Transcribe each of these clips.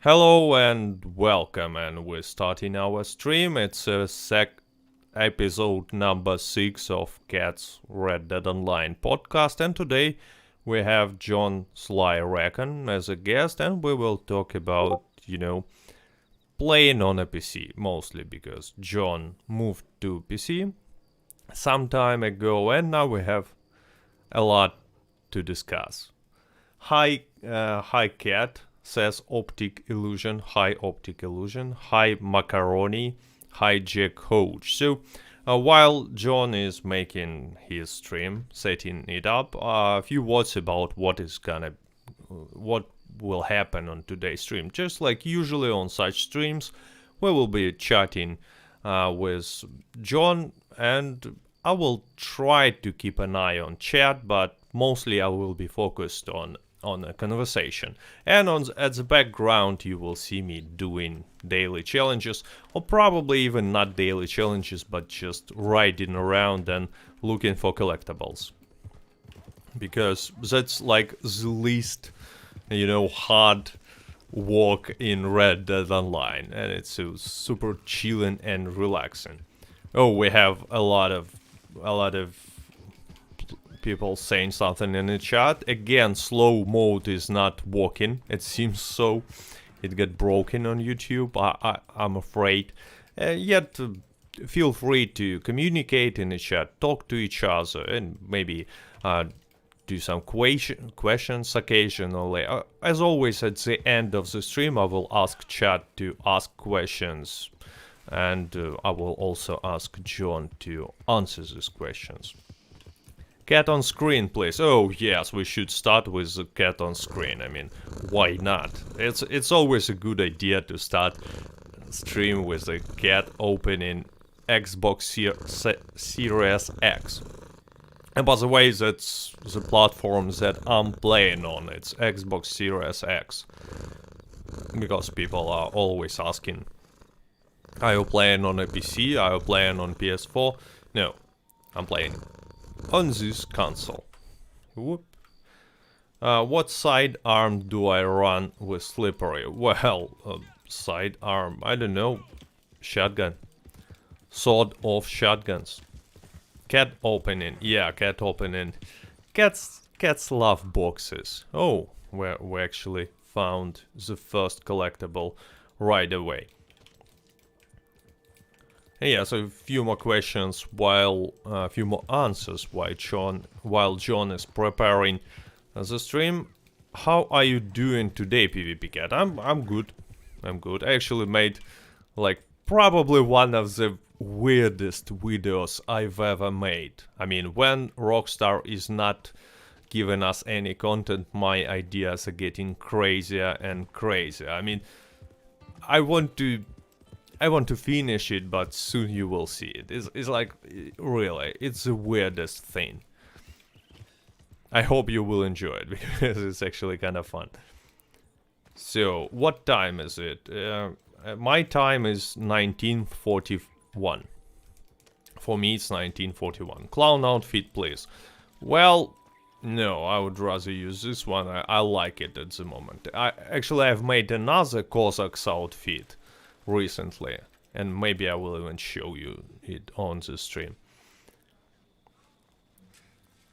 Hello and welcome, and we're starting our stream. It's episode number 6 of Cat's Red Dead Online podcast, and today we have JohnSlyRecon as a guest, and we will talk about, playing on a PC, mostly because John moved to PC some time ago, and now we have a lot to discuss. Hi, Cat. Says Optic Illusion, hi Optic Illusion, hi Macaroni, hi Jack Coach. So while John is making his stream, setting it up, a few words about what will happen on today's stream. Just like usually on such streams, we will be chatting with John, and I will try to keep an eye on chat, but mostly I will be focused on a conversation. And at the background you will see me doing daily challenges, or probably even not daily challenges, but just riding around and looking for collectibles, because that's like the least hard work in Red Dead Online, and it's so super chilling and relaxing. Oh, we have a lot of people saying something in the chat. Again, slow mode is not working. It seems so. It got broken on YouTube, I'm afraid. Yet, feel free to communicate in the chat, talk to each other, and maybe do some questions occasionally. As always, at the end of the stream, I will ask chat to ask questions, and I will also ask John to answer these questions. Cat on screen, please. Oh yes, we should start with the cat on screen. I mean, why not? It's always a good idea to start stream with a cat opening Xbox Series X. And by the way, that's the platform that I'm playing on. It's Xbox Series X. Because people are always asking, are you playing on a PC? Are you playing on PS4? No, I'm playing on this console. Whoop. What sidearm do I run with Slippery? Well, sidearm, I don't know. Shotgun. Sawed-off shotguns. Cat opening. Yeah, cat opening. Cats love boxes. Oh, we actually found the first collectible right away. Yeah, so a few more questions a few more answers while John is preparing the stream. How are you doing today, PvP Cat? I'm good. I'm good. I actually made like probably one of the weirdest videos I've ever made. I mean, when Rockstar is not giving us any content, my ideas are getting crazier and crazier. I mean, I want to finish it, but soon you will see it. It's like, really, it's the weirdest thing. I hope you will enjoy it, because it's actually kind of fun. So, what time is it? My time is 1941. For me, it's 1941. Clown outfit, please. Well, no, I would rather use this one. I like it at the moment. I've made another Cossacks outfit recently, and maybe I will even show you it on the stream.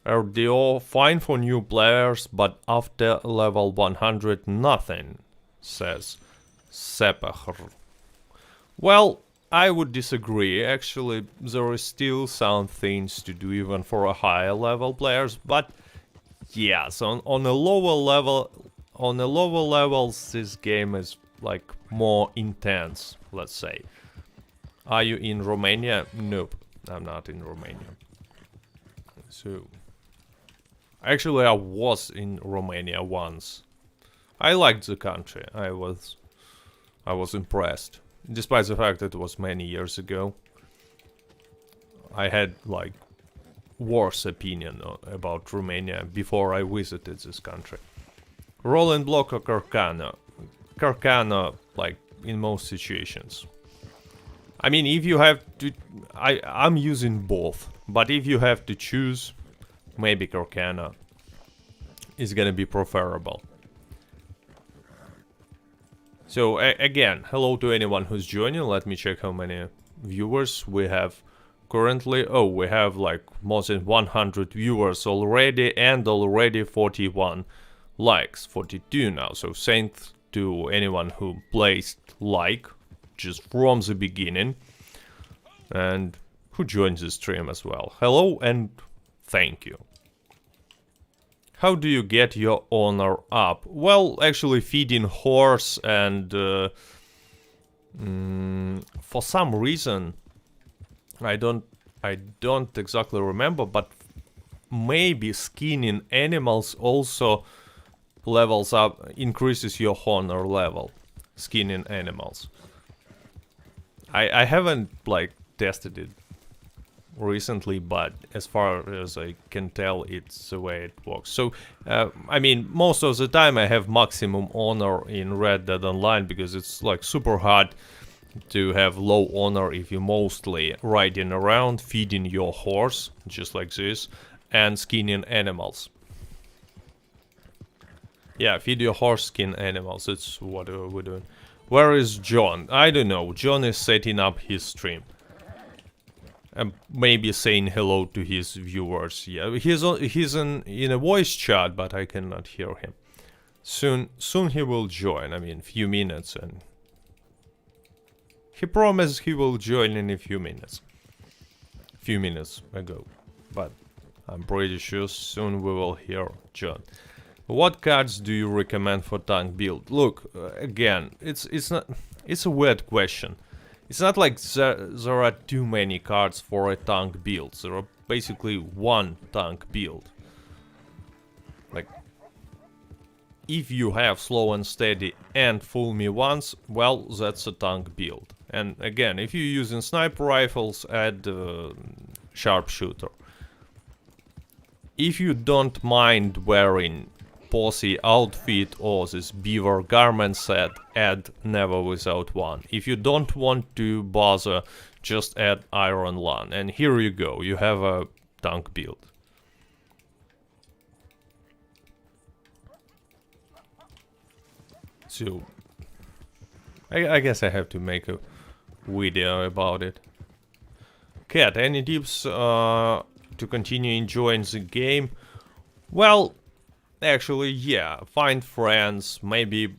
RDO fine for new players, but after level 100 nothing, says Sepach. Well, I would disagree. Actually, there is still some things to do even for a higher level players, but yes, on a lower levels this game is like more intense, let's say. Are you in Romania? Nope, I'm not in Romania. So, actually I was in Romania once. I liked the country. I was impressed, despite the fact that it was many years ago. I had like worse opinion about Romania before I visited this country. Rolling block or Carcano? Carcano, like in most situations. I mean, if you have to, I'm using both, but if you have to choose, maybe Carcano is gonna be preferable. So again, hello to anyone who's joining. Let me check how many viewers we have currently. Oh, we have like more than 100 viewers already, and already 41 likes, 42 now. So thanks to anyone who placed like just from the beginning and who joined the stream as well. Hello and thank you. How do you get your honor up? Well, actually feeding horse and for some reason I don't exactly remember, but maybe skinning animals also levels up, increases your honor level. Skinning animals. I haven't like tested it recently, but as far as I can tell, it's the way it works. So I mean, most of the time I have maximum honor in Red Dead Online because it's like super hard to have low honor if you're mostly riding around, feeding your horse, just like this, and skinning animals. Yeah, feed your horse, skin animals, that's what we're doing. Where is John? I don't know, John is setting up his stream. Maybe saying hello to his viewers. Yeah, he's in a voice chat, but I cannot hear him. Soon he will join. I mean, few minutes, and he promised he will join in a few minutes. Few minutes ago, but I'm pretty sure soon we will hear John. What cards do you recommend for tank build? Look, again, it's a weird question. It's not like there are too many cards for a tank build. There are basically one tank build. Like, if you have slow and steady and fool me once, well, that's a tank build. And again, if you're using sniper rifles, add sharpshooter. If you don't mind wearing posse outfit or this beaver garment set, add never without one. If you don't want to bother, just add iron lung, and here you go, you have a tank build. So I guess I have to make a video about it. Cat, any tips to continue enjoying the game? Well, actually, yeah, find friends, maybe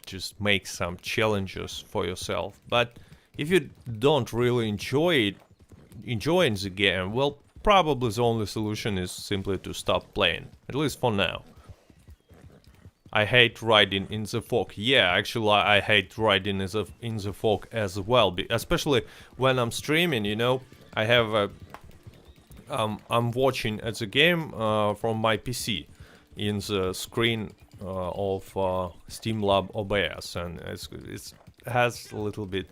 just make some challenges for yourself. But if you don't really enjoying the game, well, probably the only solution is simply to stop playing, at least for now. I hate riding in the fog. Yeah, actually, I hate riding in the fog as well, especially when I'm streaming, you know. I have a I'm watching at the game from my PC in the screen of Steamlab OBS, and it has a little bit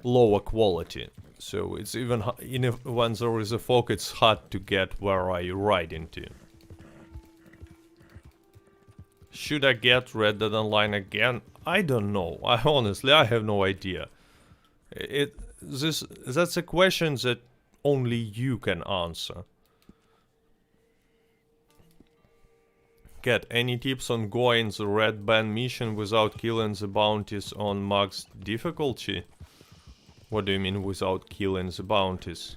lower quality. So it's even when there is a fog, it's hard to get where are you riding to. Should I get Red Dead Online again? I don't know. I have no idea. That's a question that only you can answer. Cat, any tips on going the red band mission without killing the bounties on max difficulty? What do you mean without killing the bounties?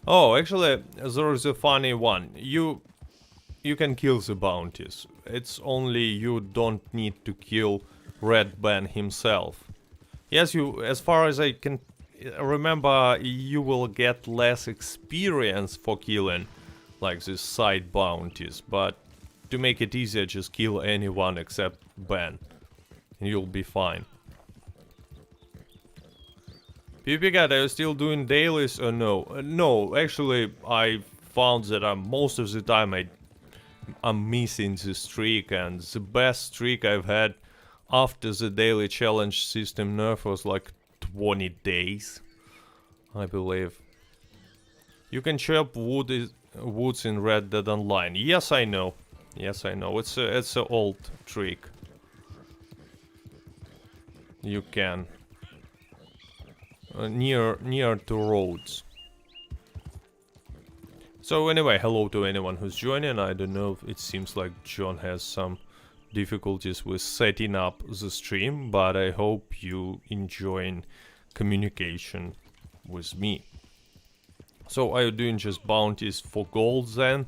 Oh, actually, there is a funny one. You can kill the bounties. It's only you don't need to kill Red Band himself. Yes, as far as I can remember, you will get less experience for killing like these side bounties, but to make it easier, just kill anyone except Ben, and you'll be fine. PPGat, are you still doing dailies or no? No, actually, I found that most of the time I'm missing the streak, and the best streak I've had after the daily challenge system nerf was like 20 days, I believe. You can chop woods in Red Dead Online. Yes, I know. Yes, I know. It's an old trick. You can. Near to roads. So anyway, hello to anyone who's joining. I don't know, it seems like John has some difficulties with setting up the stream, but I hope you enjoying communication with me. So are you doing just bounties for gold then?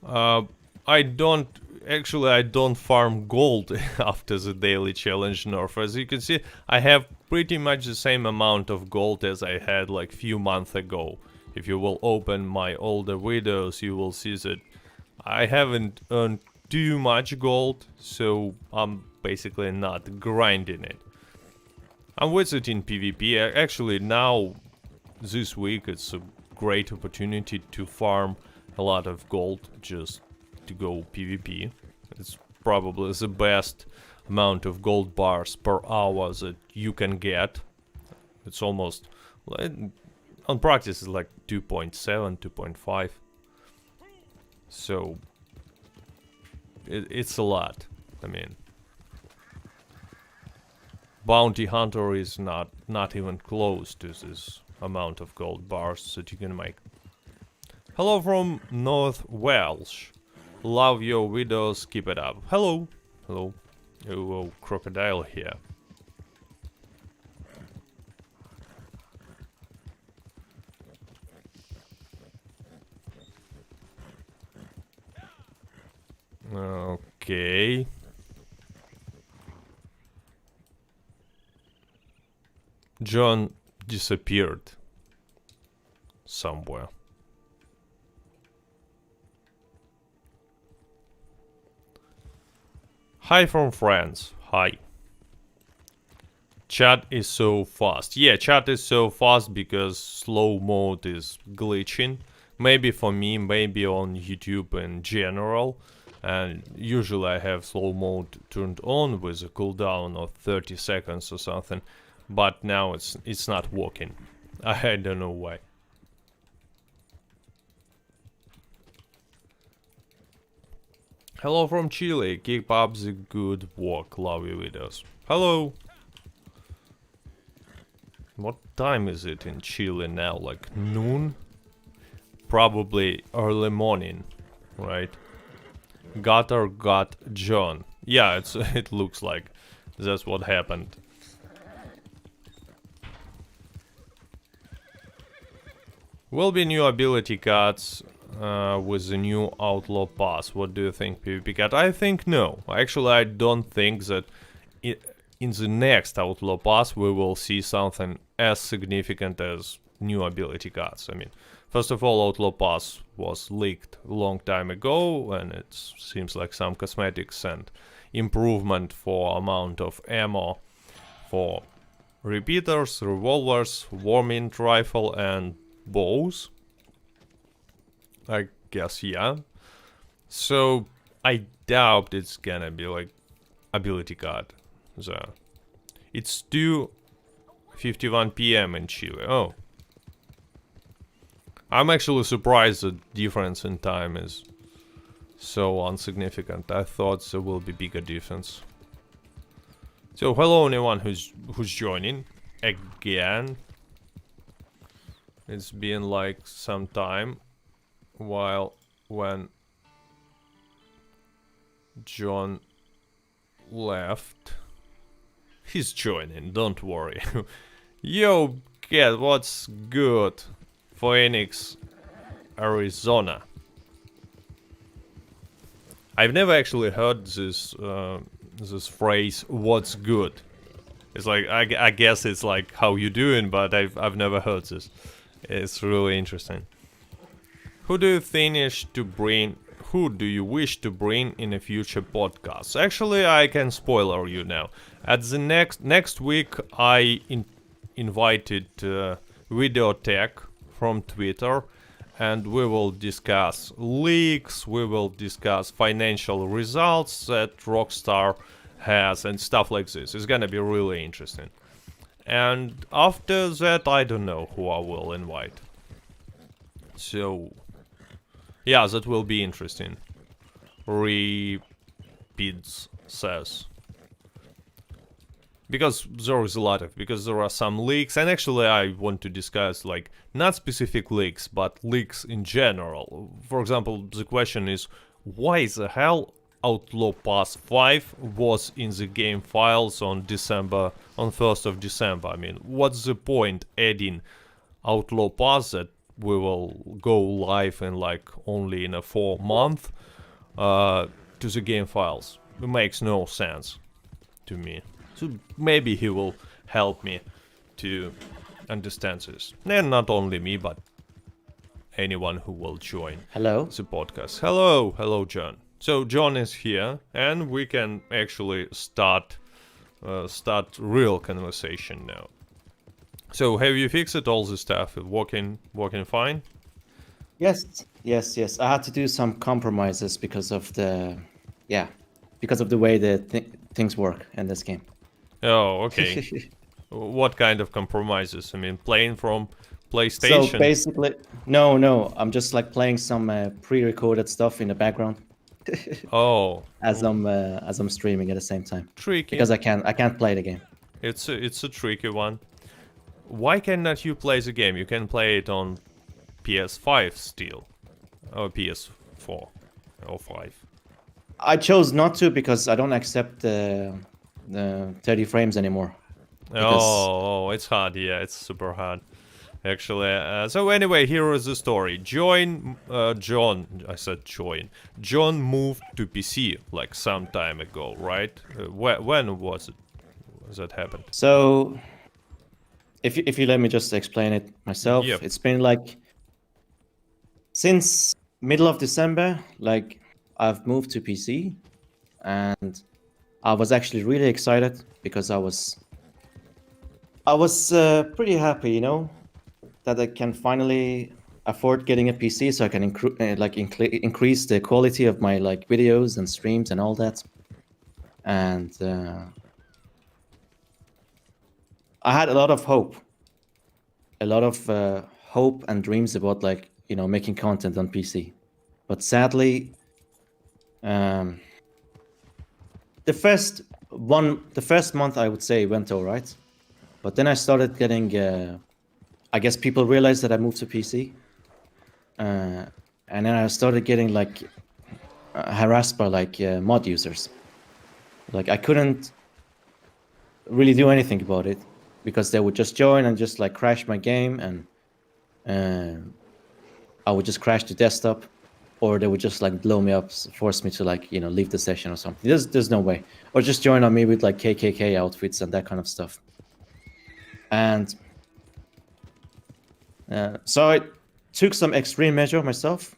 I don't farm gold after the daily challenge nerf. As you can see, I have pretty much the same amount of gold as I had like few months ago. If you will open my older videos, you will see that I haven't earned too much gold, so I'm basically not grinding it. I'm visiting PvP. Actually now, this week, it's a great opportunity to farm a lot of gold just to go PvP. It's probably the best amount of gold bars per hour that you can get. It's almost, on practice it's like 2.7, 2.5. So it's a lot. I mean, bounty hunter is not even close to this amount of gold bars that you can make. Hello from North Welsh. Love your videos, keep it up. Hello. Hello. Oh, crocodile here. Okay. John disappeared somewhere. Hi from France. Hi. Chat is so fast. Yeah, chat is so fast because slow mode is glitching. Maybe for me, maybe on YouTube in general. And usually I have slow mode turned on with a cooldown of 30 seconds or something. But now it's not working. I don't know why. Hello from Chile. Keep up the good work. Love your videos. Hello. What time is it in Chile now? Like noon? Probably early morning, right? Gutter got John. Yeah, it looks like that's what happened. Will be new ability cards with the new Outlaw Pass. What do you think, PvP Cat? I think no. Actually, I don't think that in the next Outlaw Pass we will see something as significant as new ability cards. I mean, first of all, Outlaw Pass was leaked a long time ago, and it seems like some cosmetics and improvement for amount of ammo for repeaters, revolvers, warmint rifle, and bows. I guess, yeah. So I doubt it's gonna be like ability card. So it's 2:51 p.m. in Chile. Oh, I'm actually surprised the difference in time is so insignificant. I thought there will be bigger difference. So hello anyone who's joining again. It's been like some time when John left. He's joining, don't worry. Yo, cat, what's good? Phoenix, Arizona. I've never actually heard this this phrase, what's good? It's like, I guess it's like how you doing, but I've never heard this. It's really interesting. Who do you wish to bring in a future podcast? Actually, I can spoiler you now. At the next week, I invited Videotech from Twitter, and we will discuss leaks, we will discuss financial results that Rockstar has and stuff like this. It's gonna be really interesting. And after that, I don't know who I will invite. So yeah, that will be interesting. Repeats says. Because there are some leaks, and actually I want to discuss like not specific leaks, but leaks in general. For example, the question is, why the hell Outlaw Pass 5 was in the game files on 1st of December. I mean, what's the point adding Outlaw Pass that we will go live in like only in a 4 month to the game files? It makes no sense to me. So maybe he will help me to understand this. And not only me, but anyone who will join the podcast. Hello, John. So John is here, and we can actually start real conversation now. So have you fixed all the stuff? Working fine? Yes. I had to do some compromises because of the way the things work in this game. Oh, okay. What kind of compromises? I mean, playing from PlayStation? So basically, no. I'm just like playing some pre-recorded stuff in the background. Oh. As I'm streaming at the same time. Tricky. Because I can't play the game. It's a tricky one. Why cannot you play the game? You can play it on PS5 still, or PS4 or 5. I chose not to because I don't accept the 30 frames anymore. Oh, it's hard. Yeah, it's super hard. Actually, so anyway, here is the story. John moved to PC like some time ago, right? When was it? That happened? So, if you let me just explain it myself, Yep. It's been like since middle of December, like I've moved to PC, and I was actually really excited because I was pretty happy, you know, that I can finally afford getting a PC, so I can increase the quality of my like videos and streams and all that. And I had a lot of hope and dreams about like, you know, making content on PC. But sadly, the first month I would say went all right, but then I started getting. I guess people realized that I moved to PC, and then I started getting like harassed by like mod users. Like I couldn't really do anything about it because they would just join and just like crash my game, and I would just crash the desktop, or they would just like blow me up, force me to like, you know, leave the session or something. There's no way, or just join on me with like KKK outfits and that kind of stuff. And so I took some extreme measure myself,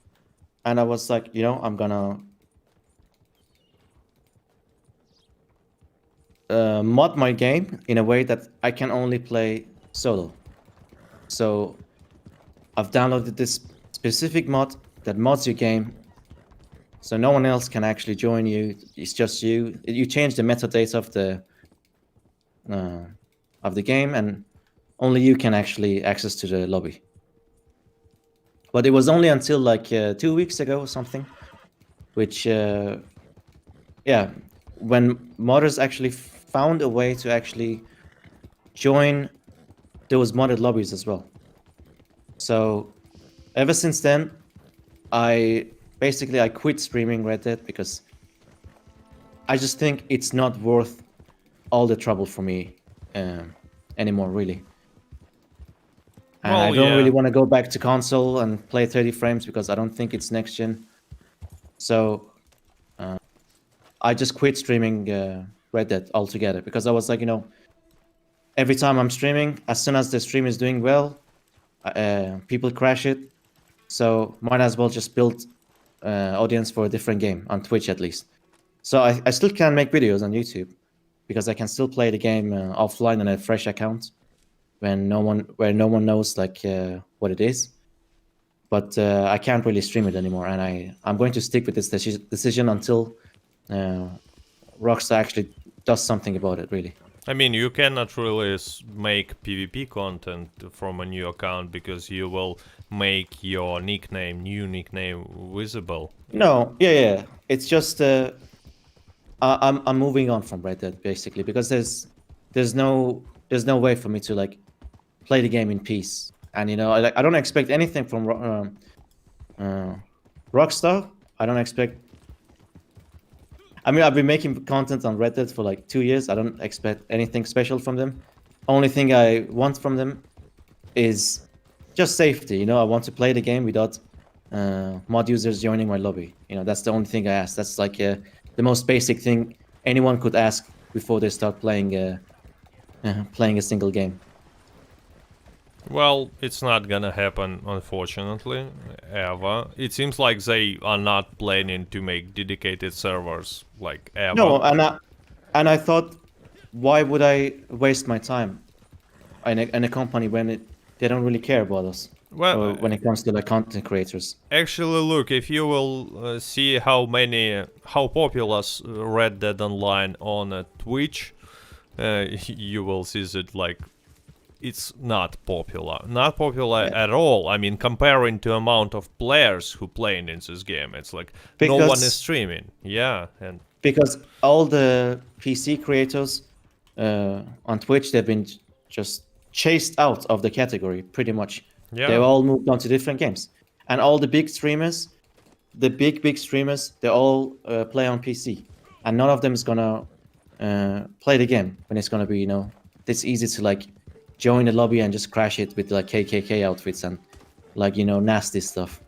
and I was like, you know, I'm gonna mod my game in a way that I can only play solo. So I've downloaded this specific mod that mods your game, so no one else can actually join you. It's just you. You change the metadata of the game, and only you can actually access to the lobby. But it was only until like 2 weeks ago or something, which when modders actually found a way to actually join those modded lobbies as well. So ever since then, I quit streaming Red Dead because I just think it's not worth all the trouble for me anymore, really. And I don't really want to go back to console and play 30 frames because I don't think it's next gen. So I just quit streaming Red Dead altogether because I was like, you know, every time I'm streaming, as soon as the stream is doing well, people crash it. So might as well just build audience for a different game on Twitch at least. So I still can make videos on YouTube because I can still play the game offline on a fresh account where no one knows like what it is. But I can't really stream it anymore, and I'm going to stick with this decision until Rockstar actually does something about it, really. I mean, you cannot really make PvP content from a new account because you will make your new nickname visible. No, yeah. It's just I'm moving on from Red Dead basically because there's no way for me to like play the game in peace. And you know, I don't expect anything from Rockstar. I don't expect I mean, I've been making content on Reddit for like 2 years. I don't expect anything special from them. Only thing I want from them is just safety. I want to play the game without mod users joining my lobby. That's the only thing I ask. That's like the most basic thing anyone could ask before they start playing a single game. Well, it's not gonna happen, unfortunately, ever. It seems like they are not planning to make dedicated servers, like, ever. No, and I thought, why would I waste my time in a company when they don't really care about us? Well, or when it comes to like content creators. Actually, look, if you will see how popular Red Dead Online on Twitch, you will see that like it's not popular at all. I mean, comparing to amount of players who playing in this game, it's like no one is streaming. Yeah, and because all the PC creators on Twitch, they've been just chased out of the category pretty much. Yeah. They all moved on to different games, and all the big streamers, the big streamers, they all play on PC, and none of them is gonna play the game when it's gonna be it's easy to like join the lobby and just crash it with like KKK outfits and like nasty stuff.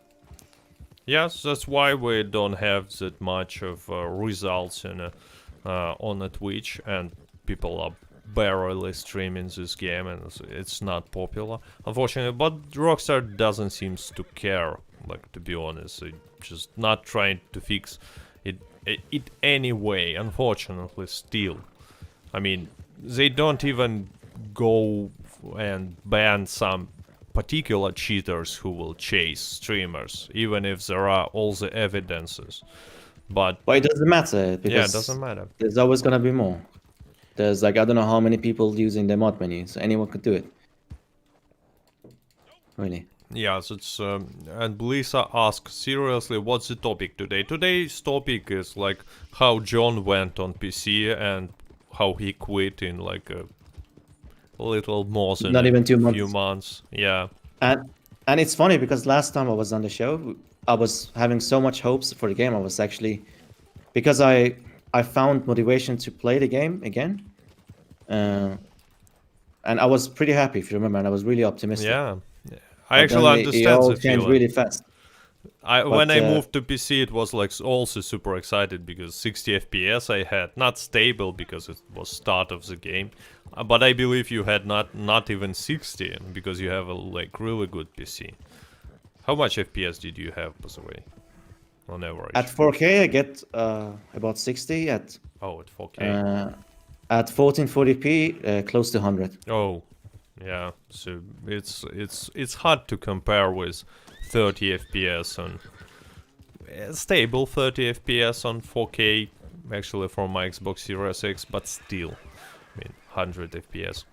Yes, that's why we don't have that much of results on the Twitch, and people are barely streaming this game, and it's not popular, unfortunately. But Rockstar doesn't seem to care, like, to be honest. They're just not trying to fix it anyway, unfortunately, still. I mean, they don't even go and ban some particular cheaters who will chase streamers, even if there are all the evidences. But it doesn't matter, because yeah, it doesn't matter. There's always gonna be more. There's like, I don't know how many people using the mod menu, so anyone could do it. Really. Yes, it's and Lisa asks, seriously, what's the topic today? Today's topic is like how John went on PC and how he quit in like a little more than not even 2 months. Few months. Yeah. And it's funny because last time I was on the show, I was having so much hopes for the game. I was actually, because I found motivation to play the game again, and I was pretty happy, if you remember, and I was really optimistic. Yeah, I actually understand it all the changed feeling. really fast. When I moved to PC, it was like also super excited because 60 FPS I had, not stable because it was start of the game, but I believe you had not even 60 because you have a like really good PC. How much FPS did you have, by the way, on average? At 4K, I get about 60. At 4K. At 1440p, close to 100. Oh, yeah. So it's hard to compare with 30 FPS on stable 30 FPS on 4K, actually from my Xbox Series X, but still, I mean, 100 FPS.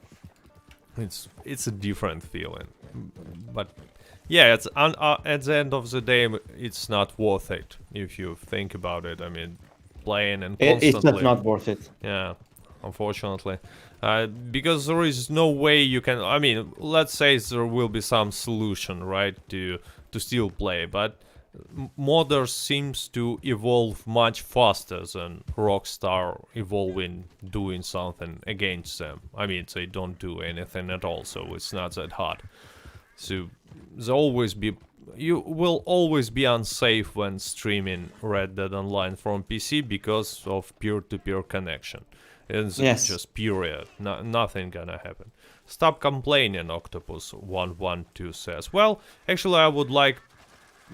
It's a different feeling, but yeah, it's at the end of the day, it's not worth it if you think about it. I mean, playing and constantly. It's just not worth it. Yeah, unfortunately, because there is no way you can. I mean, let's say there will be some solution, right, to still play, but modders seems to evolve much faster than Rockstar evolving, doing something against them. I mean, they don't do anything at all, so it's not that hard. So you will always be unsafe when streaming Red Dead Online from PC because of peer-to-peer connection. It's just period. Nothing gonna happen. Stop complaining, Octopus112 says. Well, actually, I would like,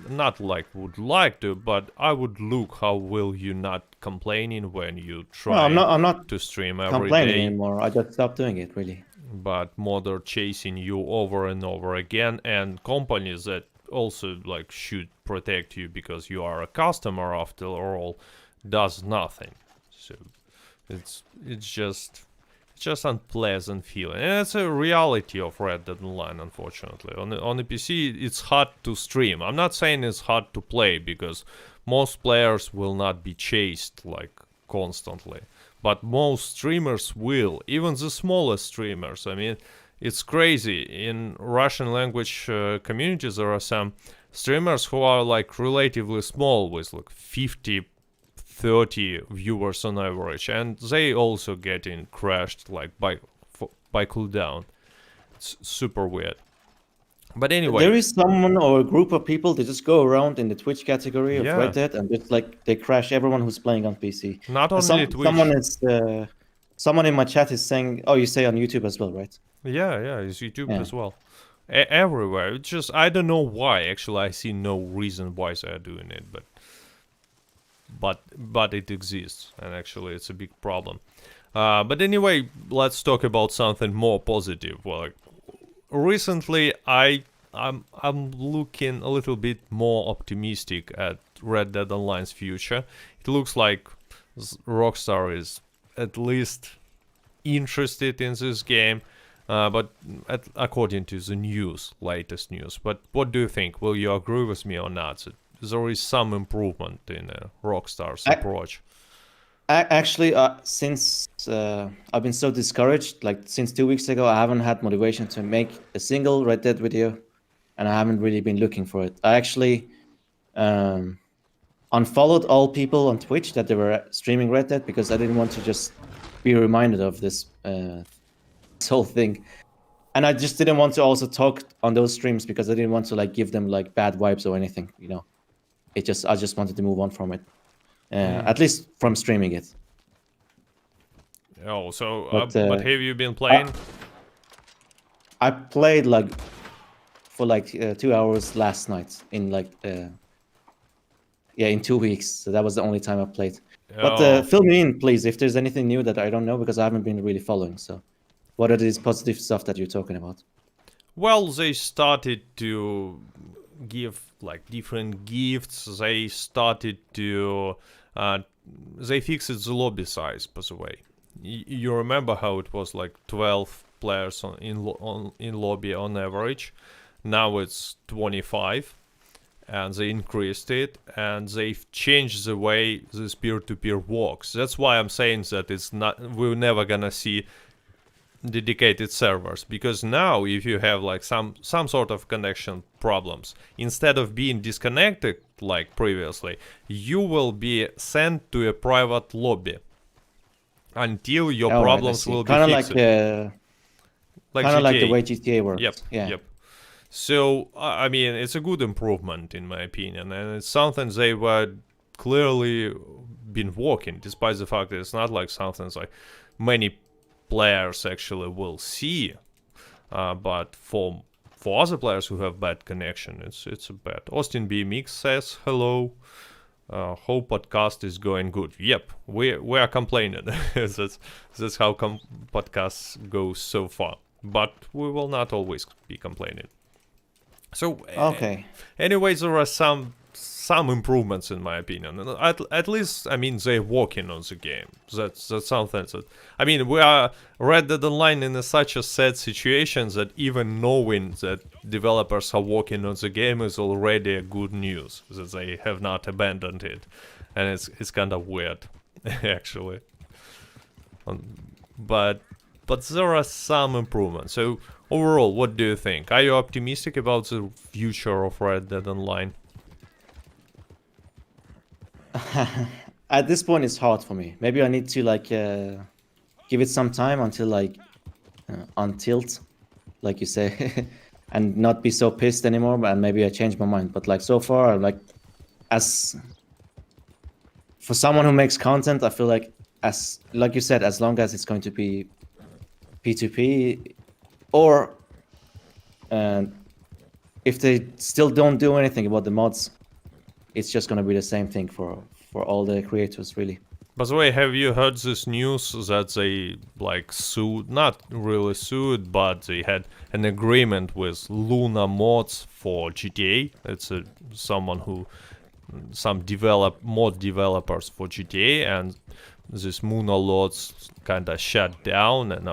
but I would look how will you not complaining when you try I'm not to stream every complaining day. anymore. I just stopped doing it, really. But modder chasing you over and over again, and companies that also like should protect you because you are a customer after all, does nothing. So it's just unpleasant feeling, and it's a reality of Red Dead Online, unfortunately. On the PC, it's hard to stream. I'm not saying it's hard to play because most players will not be chased like constantly, but most streamers will, even the smallest streamers. I mean, it's crazy. In Russian language communities, there are some streamers who are like relatively small with like 50 30 viewers on average, and they also getting crashed like by cooldown. It's super weird. But anyway, There is someone or a group of people that just go around in the Twitch category of Yeah. Red Dead and just like they crash everyone who's playing on PC. not And only Twitch. someone in my chat is saying, "Oh, you say on YouTube as well, right?" Yeah, it's YouTube Yeah. as well. Everywhere. It's just I don't know why. Actually, I see no reason why they are doing it, but it exists, and actually, it's a big problem. But anyway, let's talk about something more positive. Like recently, I'm looking a little bit more optimistic at Red Dead Online's future. It looks like Rockstar is at least interested in this game. But according to the latest news. But what do you think? Will you agree with me or not? That there is some improvement in Rockstar's approach. Actually, since I've been so discouraged, like since 2 weeks ago, I haven't had motivation to make a single Red Dead video, and I haven't really been looking for it. I actually unfollowed all people on Twitch that they were streaming Red Dead because I didn't want to just be reminded of this whole thing, and I just didn't want to also talk on those streams because I didn't want to like give them like bad vibes or anything. I just wanted to move on from it, at least from streaming it. Oh, so But have you been playing? I played like for like 2 hours last night in like in 2 weeks. So that was the only time I played. But Oh. fill me in, please, if there's anything new that I don't know because I haven't been really following. So, what are these positive stuff that you're talking about? Well, they started to give like different gifts. They started to they fixed the lobby size, by the way. You remember how it was like 12 players in lobby on average? Now it's 25, and they increased it, and they've changed the way this peer-to-peer works. That's why I'm saying that we're never gonna see dedicated servers, because now if you have like some sort of connection problems, instead of being disconnected like previously, you will be sent to a private lobby until your problems will be fixed. Kind of like the way GTA works. Yep. So I mean, it's a good improvement in my opinion, and it's something they were clearly been working, despite the fact that it's not like something like many players actually will see, but for other players who have bad connection, it's a bad. Austin B Mix says hello. Hope podcast is going good. Yep, we are complaining. that's how podcasts go so far, but we will not always be complaining. So okay. Anyways, there are some improvements in my opinion. At least, I mean, they're working on the game. That's something that, I mean, we are Red Dead Online in such a sad situation that even knowing that developers are working on the game is already a good news, that they have not abandoned it, and it's kind of weird, actually. But there are some improvements. So overall, what do you think? Are you optimistic about the future of Red Dead Online? At this point, it's hard for me. Maybe I need to like give it some time until like untilt, like you say, and not be so pissed anymore. And maybe I change my mind. But like so far, like as for someone who makes content, I feel like like you said, as long as it's going to be P2P, or if they still don't do anything about the mods, it's just gonna be the same thing for all the creators, really. By the way, have you heard this news that they like sued, not really sued, but they had an agreement with Luna Mods for GTA? It's some mod developers for GTA, and this Luna Mods kind of shut down and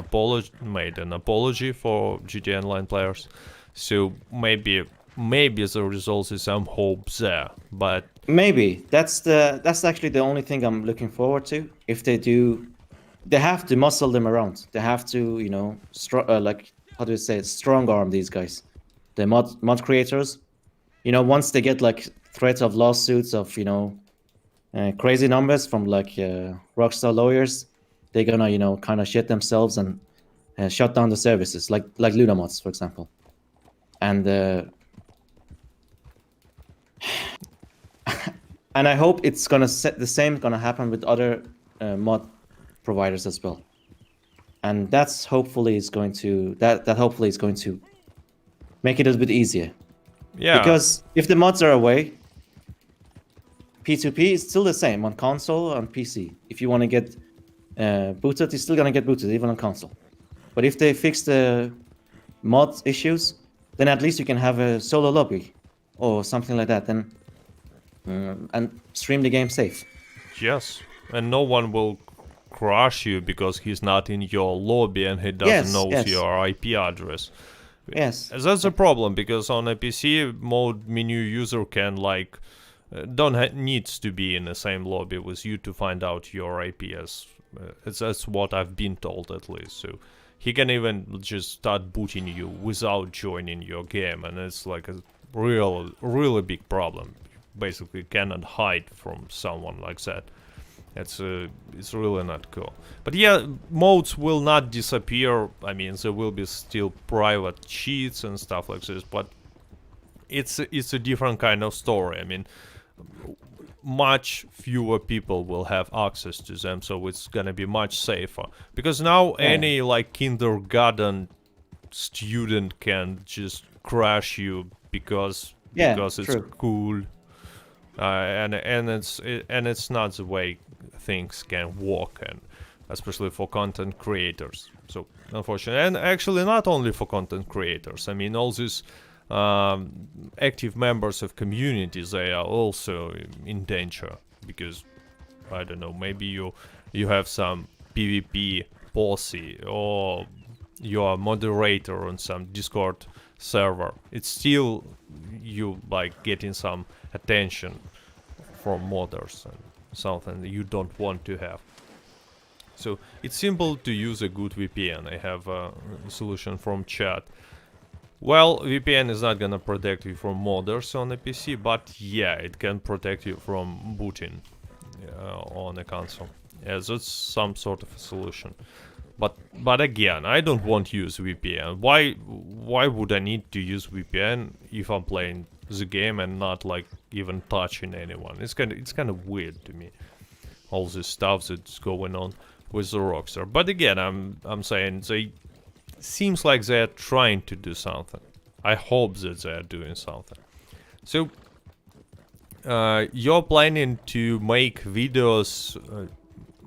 made an apology for GTA Online players. So maybe the result is some hope there, but maybe that's actually the only thing I'm looking forward to. If they do, they have to muscle them around. They have to, like, how do you say it, strong arm these guys, the mod creators. Once they get like threats of lawsuits of crazy numbers from like Rockstar lawyers, they're gonna kind of shit themselves and shut down the services like Ludamods, for example. And and I hope it's gonna set the same gonna happen with other mod providers as well. And that's hopefully is going to that hopefully is going to make it a bit easier. Yeah. Because if the mods are away, P2P is still the same on console, on PC. If you want to get booted, you're still gonna get booted even on console. But if they fix the mod issues, then at least you can have a solo lobby or something like that. Then and stream the game safe. Yes, and no one will crush you because he's not in your lobby and he doesn't know your IP address. Yes. That's a problem because on a PC mode menu user can like needs to be in the same lobby with you to find out your IP as that's what I've been told at least. So he can even just start booting you without joining your game, and it's like a really big problem. Basically cannot hide from someone like that. It's really not cool. But yeah, modes will not disappear. I mean, there will be still private cheats and stuff like this, but it's a different kind of story. I mean, much fewer people will have access to them, so it's gonna be much safer. Because now any like kindergarten student can just crash you because it's cool. And it's not the way things can work, and especially for content creators. So unfortunately, and actually not only for content creators. I mean, all these active members of communities, they are also in danger because I don't know, maybe you have some PvP posse or you are a moderator on some Discord server. It's still you like getting some attention from modders and something that you don't want to have. So it's simple to use a good VPN. I have a solution from chat. Well, VPN is not gonna protect you from modders on a PC, but yeah, it can protect you from booting on a console. Yeah, that's some sort of a solution. But again, I don't want to use VPN. Why would I need to use VPN if I'm playing the game and not like even touching anyone? It's kind of weird to me. All this stuff that's going on with the Rockstar. But again, I'm saying they seems like they're trying to do something. I hope that they're doing something. So you're planning to make videos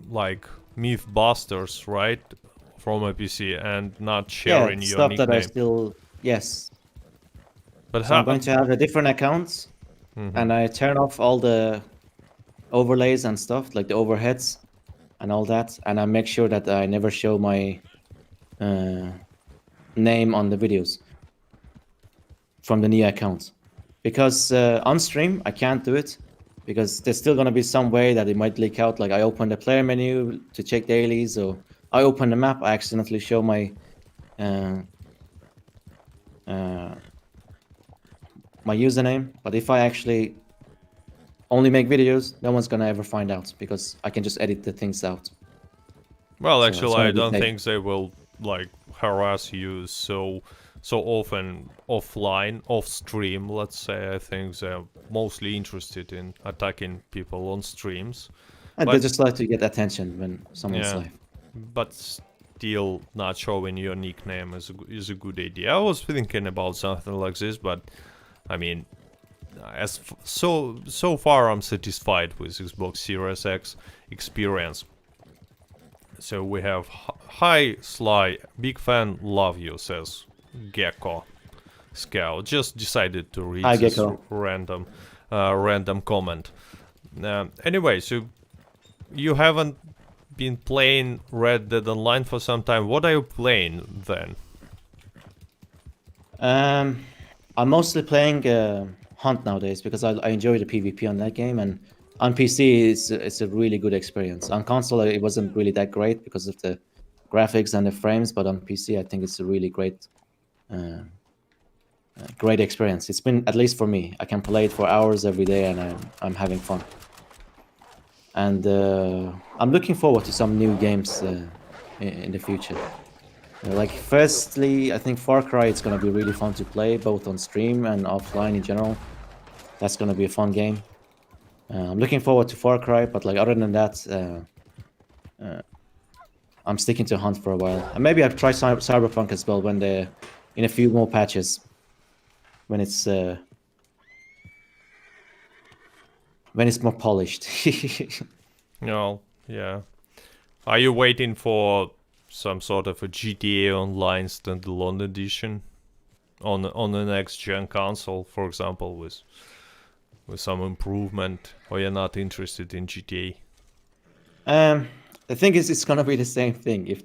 like Mythbusters, right? From a PC and not sharing your stuff nickname. That I still But so I'm going to have a different accounts, and I turn off all the overlays and stuff like the overheads and all that, and I make sure that I never show my name on the videos from the new account, because on stream I can't do it because there's still gonna be some way that it might leak out. Like I open the player menu to check dailies, or I open the map, I accidentally show my my username. But if I actually only make videos, no one's gonna ever find out because I can just edit the things out. Well, actually, I don't think they will like harass you so often offline, off stream. Let's say I think they're mostly interested in attacking people on streams. And they just like to get attention when someone's live. But still, not showing your nickname is a good idea. I was thinking about something like this, but I mean, so far I'm satisfied with Xbox Series X experience. So we have hi Sly, big fan, love you, says Gecko Scout. Just decided to read this random comment. Anyway, so you haven't been playing Red Dead Online for some time. What are you playing then? I'm mostly playing Hunt nowadays because I enjoy the PvP on that game, and on PC it's a really good experience. On console it wasn't really that great because of the graphics and the frames, but on PC I think it's a really great experience. It's been, at least for me, I can play it for hours every day and I'm having fun. and I'm looking forward to some new games in the future. Like, firstly, I think Far Cry is gonna be really fun to play, both on stream and offline in general. That's gonna be a fun game. I'm looking forward to Far Cry, but like other than that, I'm sticking to Hunt for a while, and maybe I'll try Cyberpunk as well when in a few more patches, when it's more polished. No, yeah. Are you waiting for some sort of a GTA Online standalone edition on the next gen console, for example, with some improvement, or you're not interested in GTA? The thing is, it's gonna be the same thing. If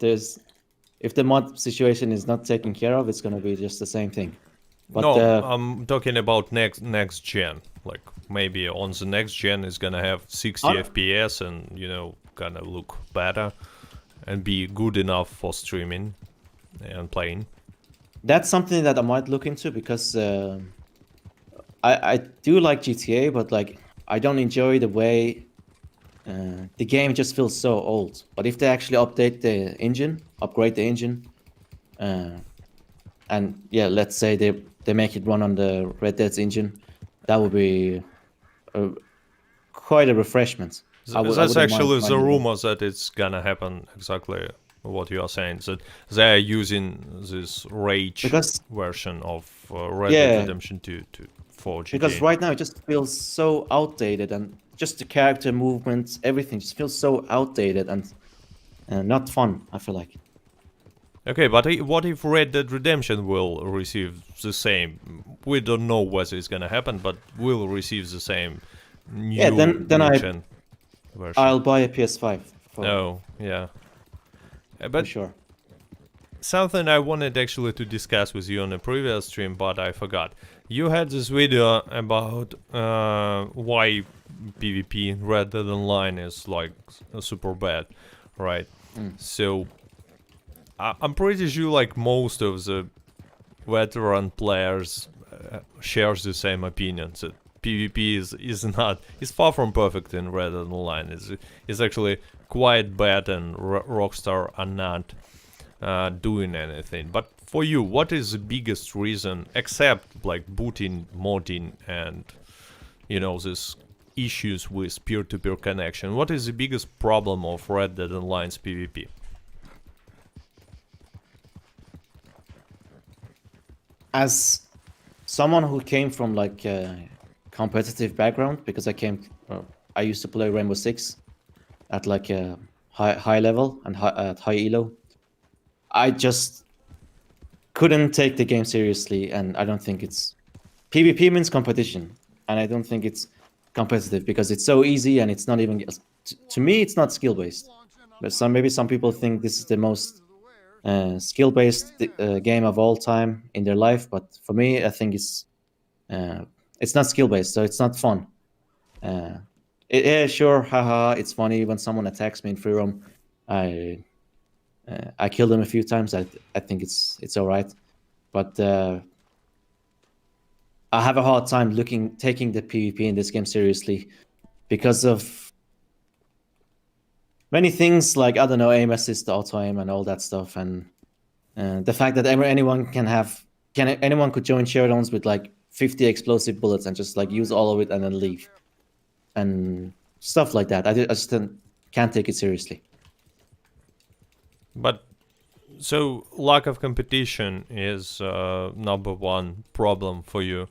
the mod situation is not taken care of, it's gonna be just the same thing. But No, I'm talking about next gen. Like maybe on the next gen is gonna have 60 FPS and gonna look better and be good enough for streaming and playing. That's something that I might look into, because I do like GTA, but like I don't enjoy the way the game just feels so old. But if they actually upgrade the engine, and yeah, let's say they make it run on the Red Dead's engine, that would be quite a refreshment. That's actually the rumors that it's gonna happen, exactly what you are saying. That they're using this Rage version of Red Dead Redemption 2 for GTA. Because right now it just feels so outdated, and just the character movements, everything just feels so outdated and not fun, I feel like. Okay, but what if Red Dead Redemption will receive the same? We don't know whether it's gonna happen, but will receive the same new version. I'll buy a PS5. Oh, yeah. For But sure. Something I wanted actually to discuss with you on a previous stream, but I forgot. You had this video about why PvP in Red Dead Online is like super bad, right? So I'm pretty sure like most of the veteran players shares the same opinions that PvP is far from perfect in Red Dead Online. It's actually quite bad, and Rockstar are not doing anything. But for you, what is the biggest reason, except like booting, modding, and these issues with peer-to-peer connection? What is the biggest problem of Red Dead Online's PvP? As someone who came from like a competitive background, because I used to play Rainbow Six at like a high level and at high elo. I just couldn't take the game seriously, and I don't think PvP means competition, and I don't think it's competitive because it's so easy, and it's not even to me it's not skill based. But maybe some people think this is the most skill based game of all time in their life, but for me I think it's not skill based, so it's not fun. Yeah, sure, haha, it's funny when someone attacks me in free roam. I killed him a few times. I think it's all right, but I have a hard time taking the PvP in this game seriously because of many things, like, I don't know, aim assist, auto aim, and all that stuff, and the fact that anyone could join showdowns with like 50 explosive bullets and just like use all of it and then leave, and stuff like that. I just can't take it seriously. But so lack of competition is number one problem for you.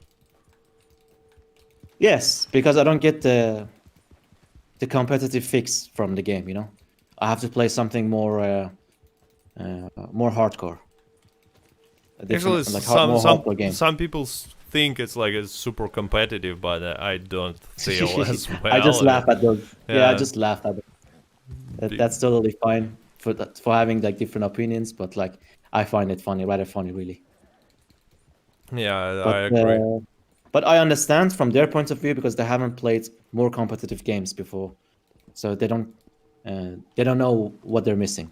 Yes, because I don't get the competitive fix from the game. I have to play something more hardcore. Actually, some people think it's like it's super competitive, but I don't feel as well. I just laugh at those. Yeah, I just laugh at it. That's totally fine for having like different opinions, but like I find it funny, rather funny, really. Yeah, I agree. But I understand from their point of view because they haven't played more competitive games before, so they don't know what they're missing.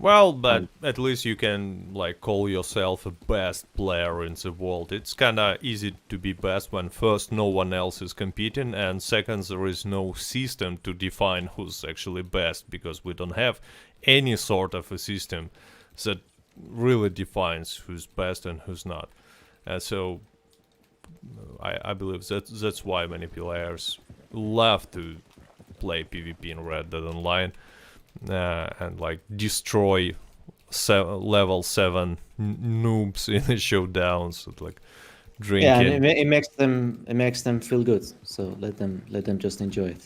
Well, but at least you can like call yourself a best player in the world. It's kind of easy to be best when first no one else is competing, and second there is no system to define who's actually best, because we don't have any sort of a system that really defines who's best and who's not. So I believe that's why many players love to play PvP in Red Dead Online. And like destroy level 7 noobs in the showdowns, like drinking. Yeah, and it makes them feel good. So let them just enjoy it.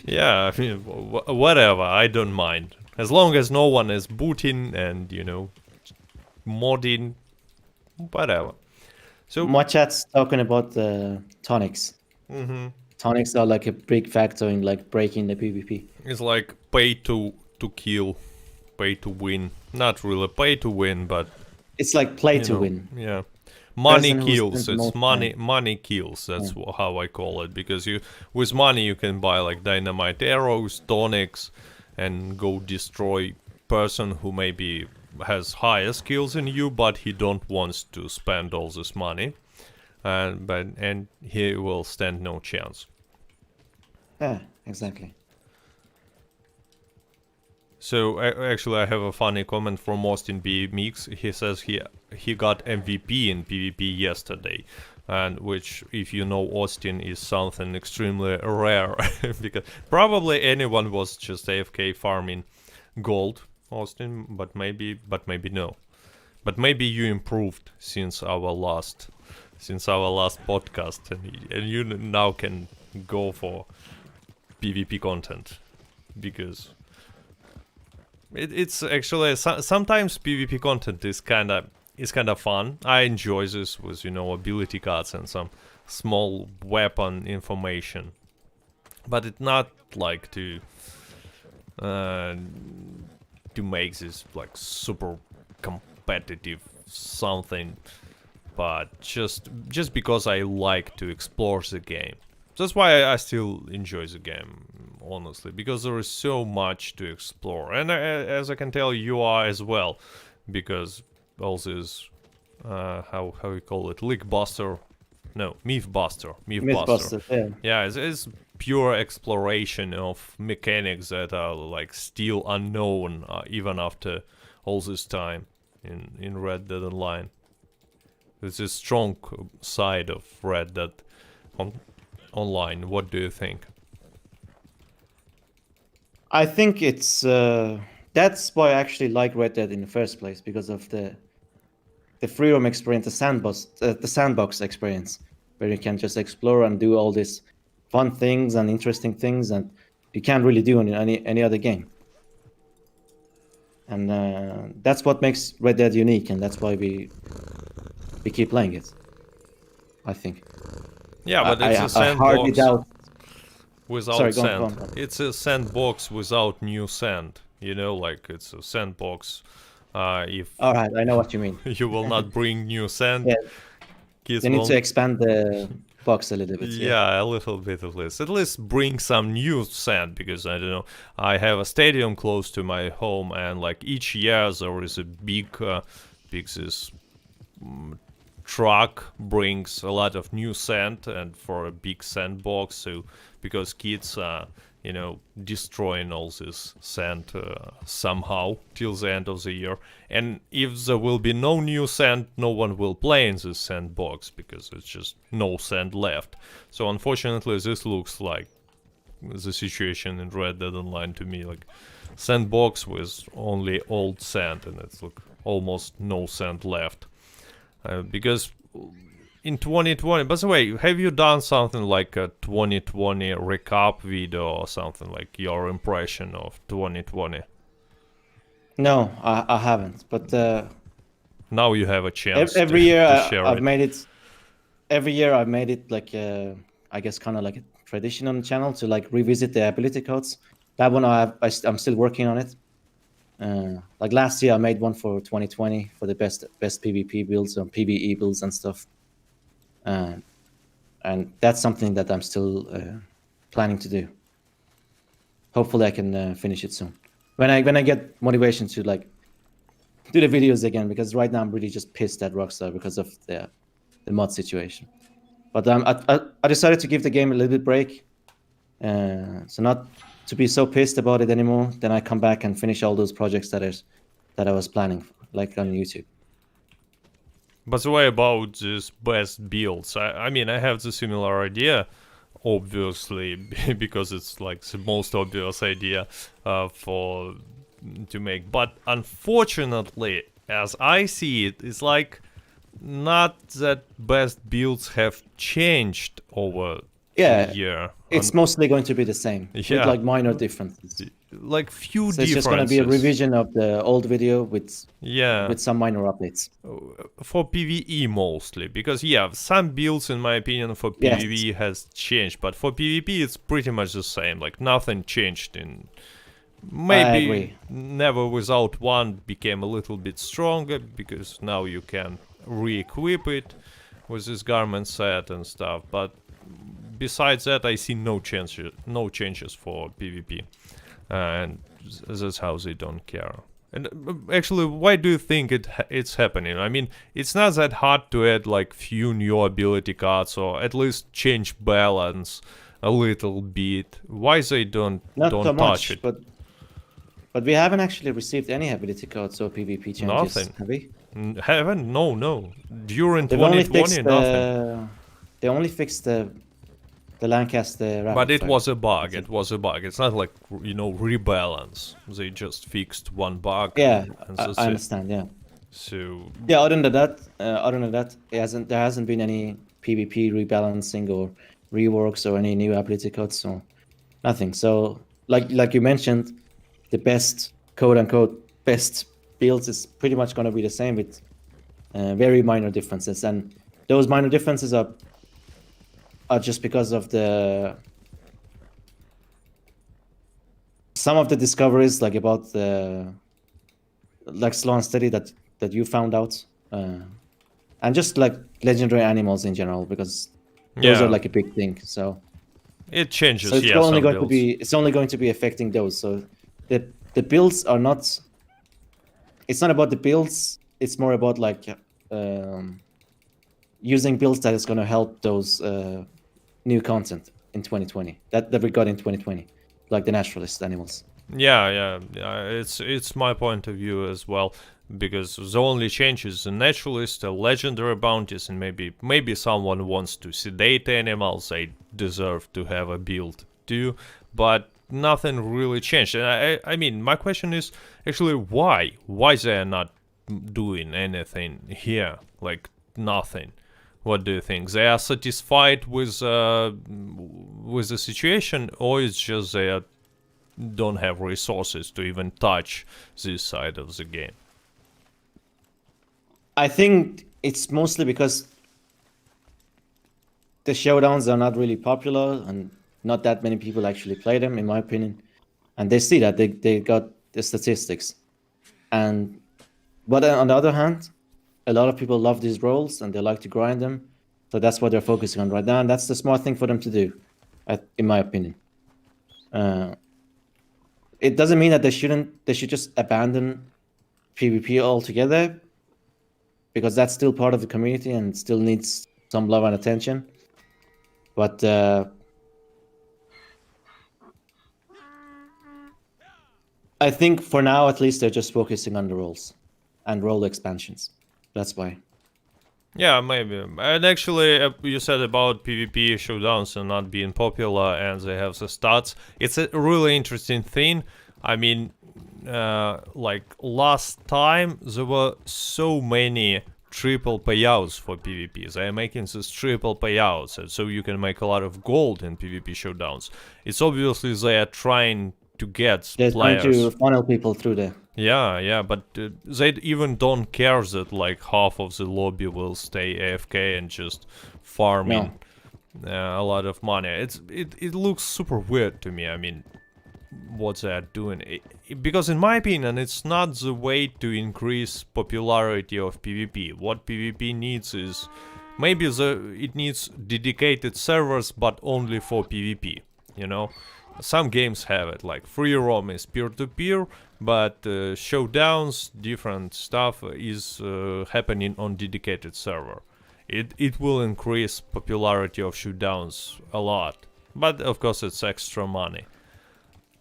Yeah, I mean, whatever, I don't mind, as long as no one is booting and modding, whatever. So My chat's talking about the tonics. Mm-hmm. Tonics are like a big factor in like breaking the PvP. It's like pay to kill, pay to win. Not really pay to win, but It's like play to win. Yeah, money Person who kills. spends the It's most money. time. Money kills. That's how I call it. Because with money, you can buy like dynamite arrows, tonics, and go destroy person who maybe has higher skills than you, but he don't wants to spend all this money, and he will stand no chance. Yeah, exactly. So actually, I have a funny comment from Austin B Mix. He says he got MVP in PvP yesterday, and which, if you know Austin, is something extremely rare because probably anyone was just AFK farming gold, Austin, but maybe no, but maybe you improved since our last podcast, and you now can go for PvP content, because it's actually sometimes PvP content is kind of fun. I enjoy this with ability cards and some small weapon information, but it's not like to make this like super competitive something, but just because I like to explore the game. That's why I still enjoy the game, honestly, because there is so much to explore, and as I can tell, you are as well, because all this how you call it, Mythbuster, Mythbuster, yeah. it's pure exploration of mechanics that are like still unknown, even after all this time in Red Dead Online. It's a strong side of Red Dead Online. What do you think? I think it's that's why I actually like Red Dead in the first place, because of the freedom experience, the sandbox experience, where you can just explore and do all these fun things and interesting things, and you can't really do in any other game. And that's what makes Red Dead unique, and that's why we keep playing it, I think. Yeah, but it's a I hardly sandbox doubt. without Sorry, sand. go on. It's a sandbox without new sand. Like it's a sandbox. If All right, I know what you mean. you will not bring new sand, Yeah, kids they need won't. to expand the box a little bit. Yeah, a little bit at least. At least bring some new sand, because I don't know. I have a stadium close to my home, and like each year there is a big this truck brings a lot of new sand, and for a big sandbox. So because kids are destroying all this sand somehow till the end of the year, and if there will be no new sand, no one will play in this sandbox, because it's just no sand left. So unfortunately, this looks like the situation in Red Dead Online to me, like sandbox with only old sand, and it's like almost no sand left. Because in 2020, by the way, have you done something like a 2020 recap video or something, like your impression of 2020? No, I haven't. But Now you have a chance every to, year to share I've it. made it. Every year I've made it like I guess kind of like a tradition on the channel to like revisit the ability codes. That one I'm still working on it. Like last year I made one for 2020 for the best PvP builds and PvE builds and stuff. And that's something that I'm still planning to do. Hopefully I can finish it soon. When I get motivation to like do the videos again, because right now I'm really just pissed at Rockstar because of the mod situation. But I decided to give the game a little bit break, so not to be so pissed about it anymore. Then I come back and finish all those projects that I was planning, like on YouTube. But the way about these best builds, I mean, I have the similar idea, obviously, because it's like the most obvious idea to make. But unfortunately, as I see it, it's like not that best builds have changed over the year. It's mostly going to be the same, with like minor differences. Like few So differences. It's just going to be a revision of the old video with some minor updates. For PvE mostly, because some builds in my opinion for PvE has changed, but for PvP it's pretty much the same. Like nothing changed in. Maybe Never Without One became a little bit stronger because now you can re-equip it with this garment set and stuff. But besides that, I see no changes for PvP. And that's how they don't care. And actually, why do you think it's happening? I mean, it's not that hard to add like few new ability cards or at least change balance a little bit. Why they don't touch it? But we haven't actually received any ability cards or PvP changes, nothing. Have we? Haven't? No. During 2020, nothing. They only fixed the Lancaster. But it was a bug. It was a bug. It's not like rebalance. They just fixed one bug. Yeah, I understand. Yeah. So. Yeah. Other than that, there hasn't been any PvP rebalancing or reworks or any new ability cards. So nothing. So like you mentioned, the best quote unquote best builds is pretty much going to be the same with very minor differences, and those minor differences are just because of some of the discoveries, like about the slow and steady that you found out, and just like legendary animals in general, because those are like a big thing. So it changes. So it's only going to be affecting those. So the builds are not. It's not about the builds. It's more about like using builds that is going to help those new content in 2020 that we got in 2020, like the naturalist animals. Yeah. It's my point of view as well, because the only change is the naturalist, the legendary bounties, and maybe someone wants to sedate animals. They deserve to have a build too, but nothing really changed. And I mean, my question is actually why they are not doing anything here, like nothing. What do you think? They are satisfied with the situation, or it's just they don't have resources to even touch this side of the game? I think it's mostly because the showdowns are not really popular and not that many people actually play them, in my opinion. And they see that they got the statistics. But on the other hand, a lot of people love these roles and they like to grind them. So that's what they're focusing on right now. And that's the smart thing for them to do, in my opinion. It doesn't mean that they should just abandon PvP altogether, because that's still part of the community and still needs some love and attention. But I think for now, at least, they're just focusing on the roles and role expansions. That's why. Yeah, maybe. And actually, you said about PvP showdowns and not being popular, and they have the stats. It's a really interesting thing. I mean, like last time, there were so many triple payouts for PvP. They are making these triple payouts, and so you can make a lot of gold in PvP showdowns. It's obviously they are trying to get They're players. trying to funnel people through there. Yeah, but they even don't care that like half of the lobby will stay AFK and just farming a lot of money. It looks super weird to me. I mean, what they are doing, because in my opinion, it's not the way to increase popularity of PvP. What PvP needs is maybe it needs dedicated servers, but only for PvP. You know, Some games have it, like free roam is peer-to-peer, but showdowns, different stuff is happening on dedicated server. It will increase popularity of showdowns a lot, but of course it's extra money.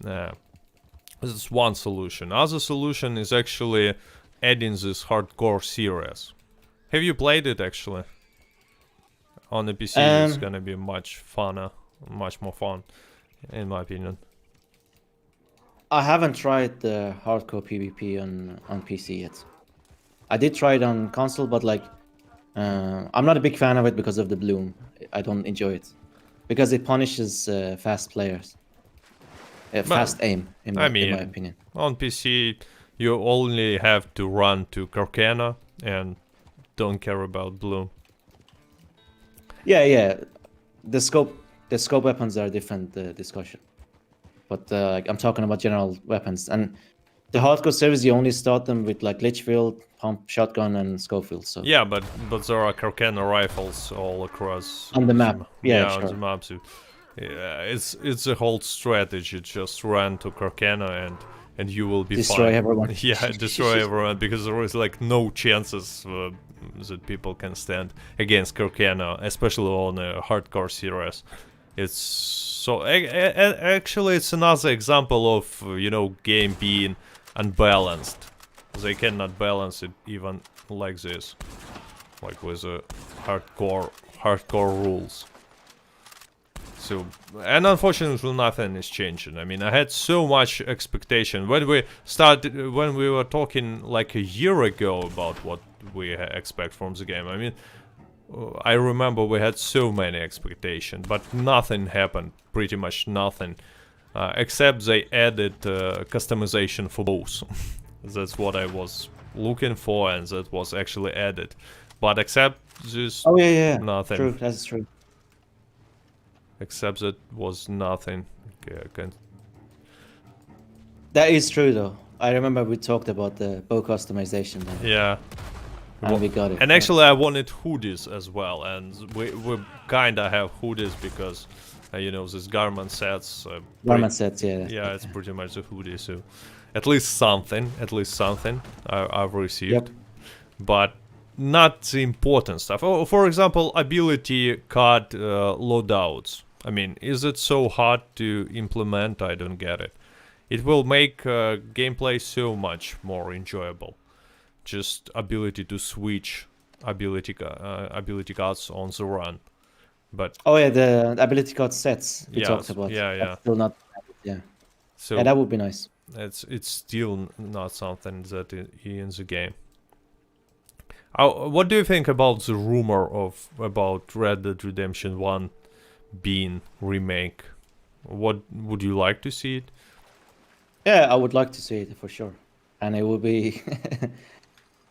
This is one solution. Other solution is actually adding this hardcore series. Have you played it actually? On the PC it's gonna be much funner, much more fun, in my opinion. I haven't tried the hardcore PvP on PC yet. I did try it on console, but like, I'm not a big fan of it because of the bloom. I don't enjoy it because it punishes fast players. Fast aim, in my opinion. On PC, you only have to run to Carcana and don't care about bloom. Yeah. The scope weapons are a different discussion. But I'm talking about general weapons. And the hardcore series, you only start them with like Litchfield, pump, shotgun, and Schofield. So yeah, but there are Carcana rifles all across on the map. Yeah, on the map. So, yeah, it's a whole strategy. Just run to Carcana and you will be destroy fine. everyone. Yeah, destroy everyone because there is like no chances that people can stand against Carcana, especially on a hardcore series. It's so actually it's another example of game being unbalanced. They cannot balance it even like this, like with a hardcore rules. So, and unfortunately nothing is changing. I mean, I had so much expectation when we were talking like a year ago about what we expect from the game. I mean, I remember we had so many expectations, but nothing happened, pretty much nothing, except they added customization for both. That's what I was looking for, and that was actually added. But except this, nothing. True, that's true. Except that was nothing. Okay, that is true, though. I remember we talked about the bow customization. Yeah. And we got it. And actually, I wanted hoodies as well, and we kinda have hoodies because, these garment sets. Garment sets, yeah. Yeah, it's pretty much a hoodie, so at least something I've received. Yep. But not the important stuff. Oh, for example, ability card loadouts. I mean, is it so hard to implement? I don't get it. It will make gameplay so much more enjoyable. Just ability to switch ability cards on the run, but the ability card sets we talked about. Yeah. That's still not. Yeah. So yeah, that would be nice. It's still not something that in the game. What do you think about the rumor about Red Dead Redemption 1 being remake? What would you like to see it? Yeah, I would like to see it for sure, and it would be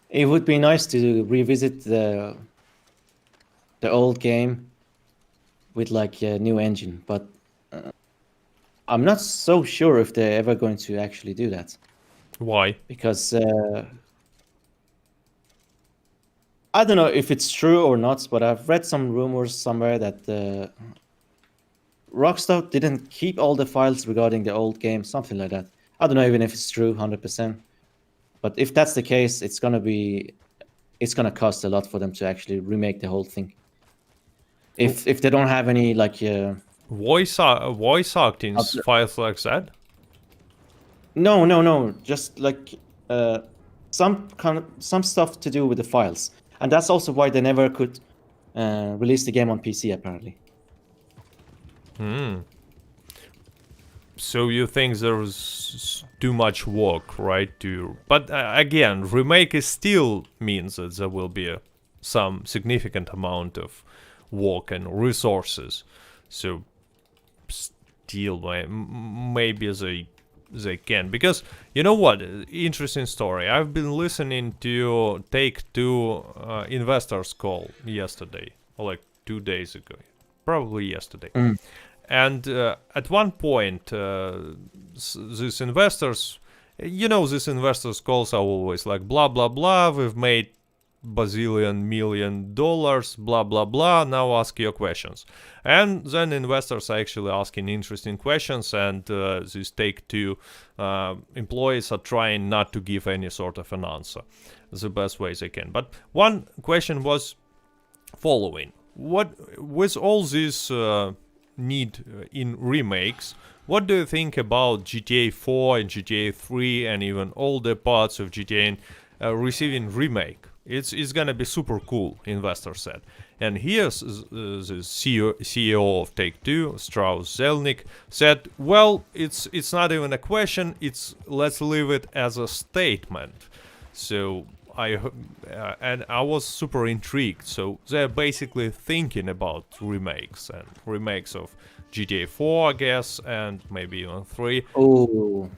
it would be nice to revisit the old game with like a new engine, but I'm not so sure if they're ever going to actually do that. Why? Because I don't know if it's true or not, but I've read some rumors somewhere that Rockstar didn't keep all the files regarding the old game, something like that. I don't know even if it's true 100%. But if that's the case, it's gonna cost a lot for them to actually remake the whole thing. If they don't have any like voice acting files like that. No. Just like some stuff to do with the files, and that's also why they never could release the game on PC apparently. So you think there's too much work, right? But again, remake is still means that there will be some significant amount of work and resources. So still, maybe they can, because you know what? Interesting story. I've been listening to Take-Two investors call yesterday, or like 2 days ago, probably yesterday. And at one point, these investors, these investors calls are always like blah blah blah. We've made bazillion million dollars, blah blah blah. Now ask your questions. And then investors are actually asking interesting questions, and these Take-Two employees are trying not to give any sort of an answer the best way they can. But one question was following: what, with all this need in remakes, what do you think about GTA 4 and GTA 3 and even older parts of GTA receiving remake? It's gonna be super cool, investor said. And here's the CEO of Take-Two, Strauss Zelnick, said, well, it's not even a question, let's leave it as a statement. So and I was super intrigued. So they're basically thinking about remakes of GTA 4, I guess, and maybe even 3. Oh,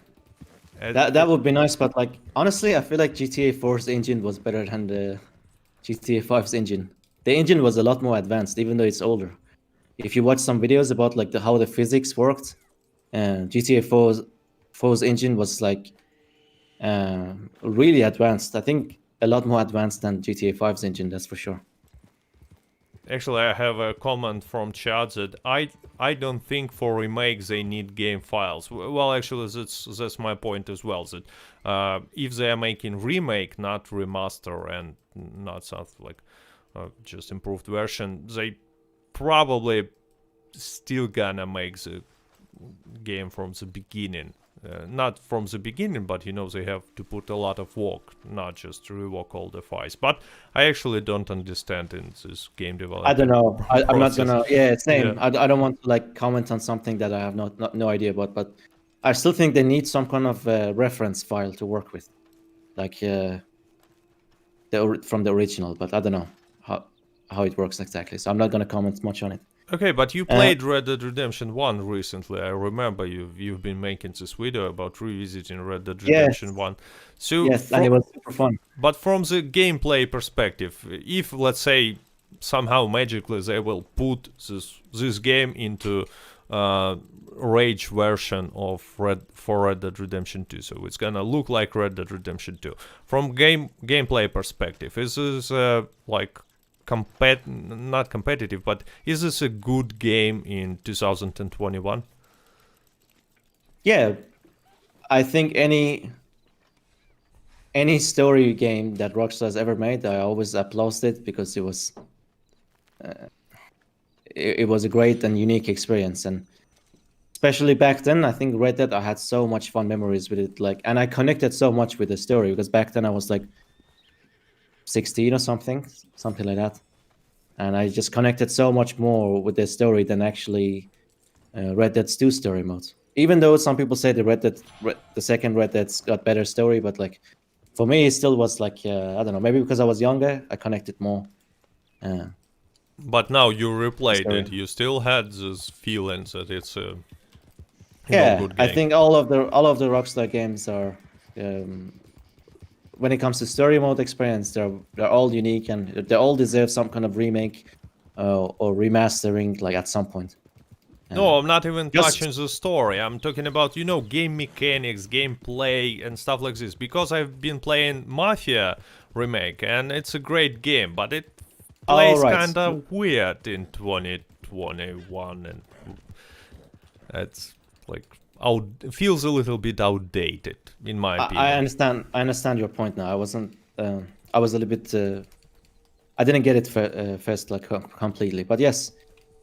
that would be nice, but like honestly, I feel like GTA 4's engine was better than the GTA 5's engine. The engine was a lot more advanced, even though it's older. If you watch some videos about like how the physics worked, GTA 4's engine was like really advanced. I think a lot more advanced than GTA 5's engine, that's for sure. Actually, I have a comment from chat that I don't think for remakes they need game files. Well, actually, that's my point as well. That if they are making remake, not remaster, and not something like just improved version, they probably still gonna make the game from the beginning. Not from the beginning, but they have to put a lot of work, not just to rework all the files. But I actually don't understand in this game development. I don't know. I'm not process. gonna. Yeah, same. Yeah. I don't want to like comment on something that I have no idea about. But I still think they need some kind of reference file to work with, like from the original. But I don't know how it works exactly. So I'm not gonna comment much on it. Okay, but you played Red Dead Redemption 1 recently. I remember you've been making this video about revisiting Red Dead Redemption 1. So yes, and it was super fun. But from the gameplay perspective, if let's say somehow magically they will put this game into Rage version of Red Dead Redemption 2, so it's gonna look like Red Dead Redemption 2. From gameplay perspective, is this like not competitive, but is this a good game in 2021? Yeah, I think any story game that Rockstar's ever made, I always applaud it because it was a great and unique experience. And especially back then, I think Red Dead, I had so much fun memories with it. Like, and I connected so much with the story because back then I was like 16 or something like that. And I just connected so much more with the story than actually Red Dead's 2 story mode. Even though some people say the second Red Dead's got better story, but like for me, it still was like I don't know, maybe because I was younger, I connected more. But now you replayed it, you still had this feeling that it's a good game. I think all of the Rockstar games are. When it comes to story mode experience, they're all unique and they all deserve some kind of remake or remastering, like at some point. No, I'm not even touching the story. I'm talking about game mechanics, gameplay, and stuff like this. Because I've been playing Mafia remake, and it's a great game, but it plays kind of weird in 2021, and it's like feels a little bit outdated, in my opinion. I understand your point now. I wasn't. I was a little bit. I didn't get it first, like completely. But yes,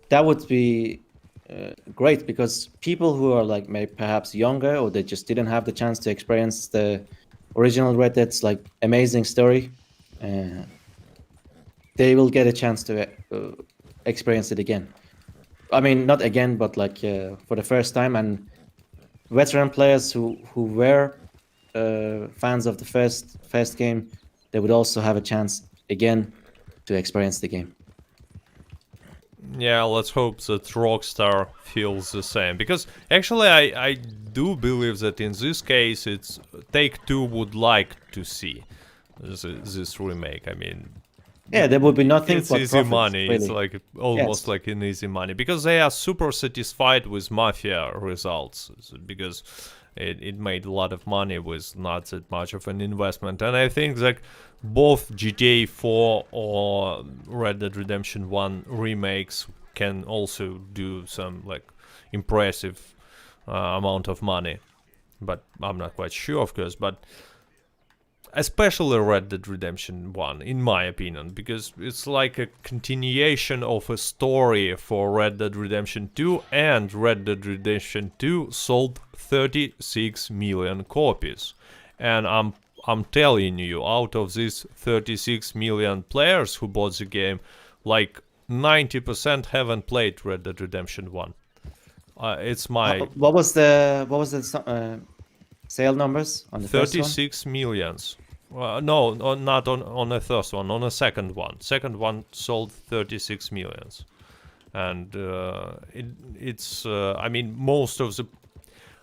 that would be great because people who are like maybe perhaps younger or they just didn't have the chance to experience the original Red Dead's like amazing story, they will get a chance to experience it again. I mean, not again, but like for the first time. And veteran players who were fans of the first game, they would also have a chance again to experience the game. Yeah, let's hope that Rockstar feels the same. Because actually I do believe that in this case it's Take-Two would like to see this remake. I mean, yeah, there would be nothing it's but easy profits, money. really. It's like almost like an easy money because they are super satisfied with Mafia results. Because It made a lot of money with not that much of an investment. And I think that both GTA 4 or Red Dead Redemption 1 remakes can also do some like impressive amount of money. But I'm not quite sure, of course. But especially Red Dead Redemption 1, in my opinion, because it's like a continuation of a story for Red Dead Redemption 2, and Red Dead Redemption 2 sold 36 million copies. And I'm telling you, out of these 36 million players who bought the game, like 90% haven't played Red Dead Redemption 1. It's my What was the sale numbers on the first one? 36 millions. No, not on the first one, on the second one. Second one sold 36 millions. And it's, I mean, most of the...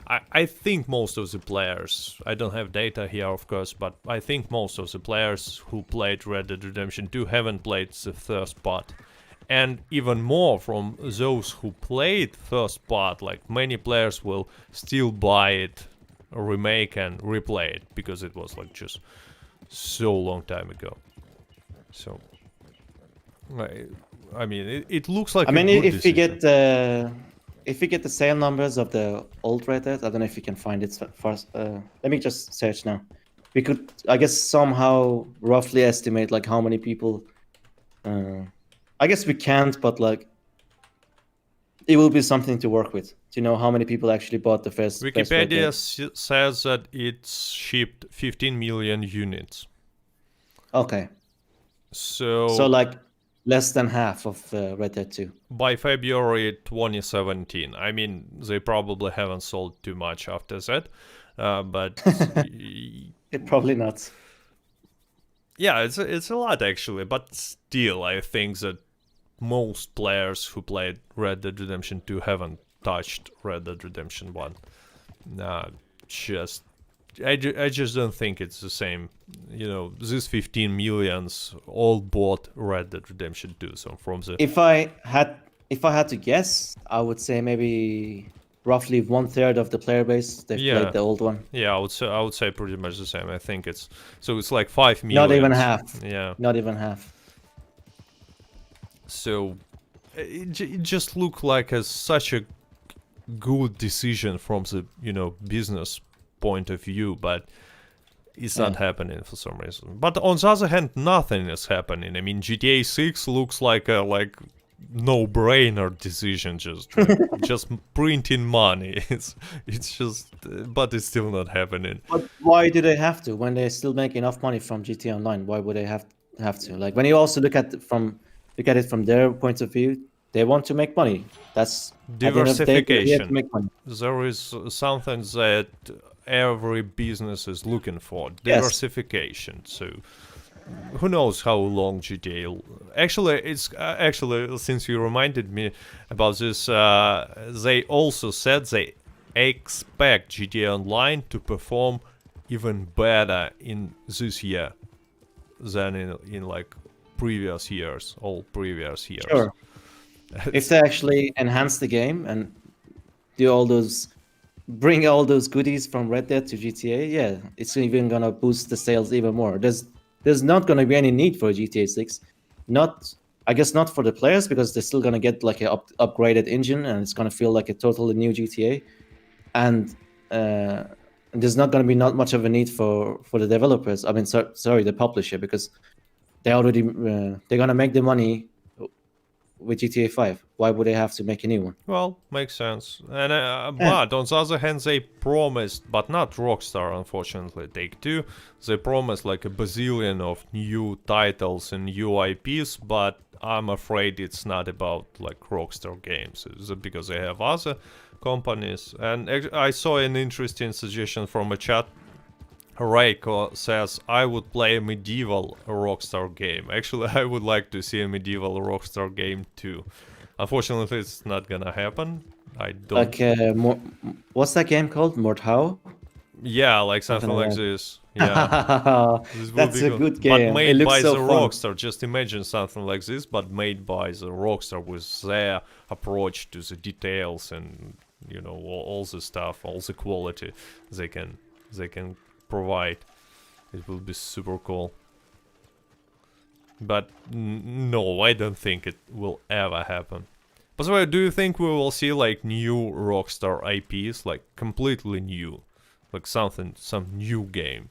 I think most of the players, I don't have data here, of course, but I think most of the players who played Red Dead Redemption 2 haven't played the first part. And even more from those who played first part, like many players will still buy it, remake and replay it, because it was like just so long time ago. So I mean, it looks like I mean, a good if we decision. get the sale numbers of the old Red Dead, I don't know if you can find it first. Let me just search now. We could, I guess, somehow roughly estimate like how many people. I guess we can't, but like it will be something to work with. To know how many people actually bought the first. Wikipedia says that it's shipped 15 million units. Okay. So like less than half of Red Dead 2. By February 2017. I mean, they probably haven't sold too much after that, but It probably not. Yeah, it's a lot actually, but still, I think that most players who played Red Dead Redemption 2 haven't touched Red Dead Redemption 1. I just don't think it's the same. You know, these 15 millions all bought Red Dead Redemption 2. So from the If I had to guess, I would say maybe roughly 1/3 of the player base they played the old one. Yeah, I would say pretty much the same. I think it's like 5 million. Not even half. Yeah. Not even half. So it just looked like such a good decision from the business point of view, but it's not happening for some reason. But on the other hand, nothing is happening. I mean, GTA 6 looks like a no-brainer decision, just printing money. It's just, but it's still not happening. But why do they have to when they still make enough money from GTA Online? Why would they have to? Like when you also look at it from their point of view, they want to make money. That's diversification. They have to make money. There is something that every business is looking for: diversification. Yes. So who knows how long GTA? Actually, since you reminded me about this, they also said they expect GTA Online to perform even better in this year than in like previous years, all previous years. Sure. If they actually enhance the game and bring all those goodies from Red Dead to GTA, yeah, it's even gonna boost the sales even more. There's not gonna be any need for GTA 6. I guess not for the players, because they're still gonna get like an upgraded engine and it's gonna feel like a totally new GTA. And there's not gonna be not much of a need for the developers. I mean, sorry, the publisher, because they already they're gonna make the money with GTA 5. Why would they have to make a new one? Well, makes sense. And but on the other hand, they promised, but not Rockstar, unfortunately, Take-Two. They promised like a bazillion of new titles and new IPs, but I'm afraid it's not about like Rockstar games. It's because they have other companies. And I saw an interesting suggestion from a chat. Reiko says, I would play a medieval Rockstar game. Actually, I would like to see a medieval Rockstar game too. Unfortunately, it's not gonna happen. I don't... Like, what's that game called? Mordhau? Yeah, like something like this. Yeah. This That's a good game. But made by so the fun. Rockstar. Just imagine something like this, but made by the Rockstar with their approach to the details and you know, all the stuff, all the quality they can provide. It will be super cool. But no, I don't think it will ever happen. By the way, do you think we will see like new Rockstar IPs, like completely new, like some new game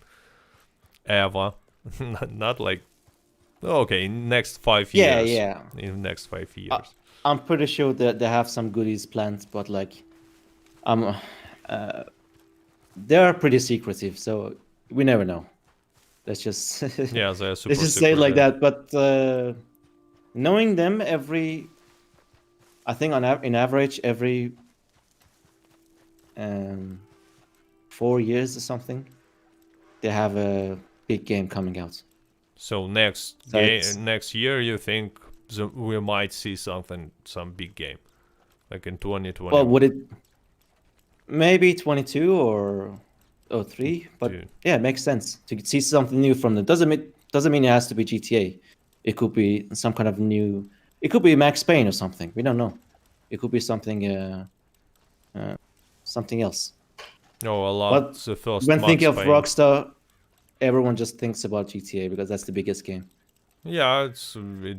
ever? Not like, okay, next 5 Yeah, years. yeah. In the next 5 years. I'm pretty sure that they have some goodies planned, but like, they're pretty secretive, so we never know. Let's just Yeah, they're super let's just say it like secretive. that. But knowing them, I think in average every 4 years or something, they have a big game coming out. So So it's next year, you think we might see some big game, like in 2021? well, would it maybe 22 or 3? But Dude. yeah, it makes sense to see something new from them. Doesn't mean it has to be GTA. It could be some kind of new. It could be Max Payne or something. We don't know. It could be something something else. No, a lot. But The first when thinking Max of Payne. Rockstar, everyone just thinks about GTA because that's the biggest game. Yeah,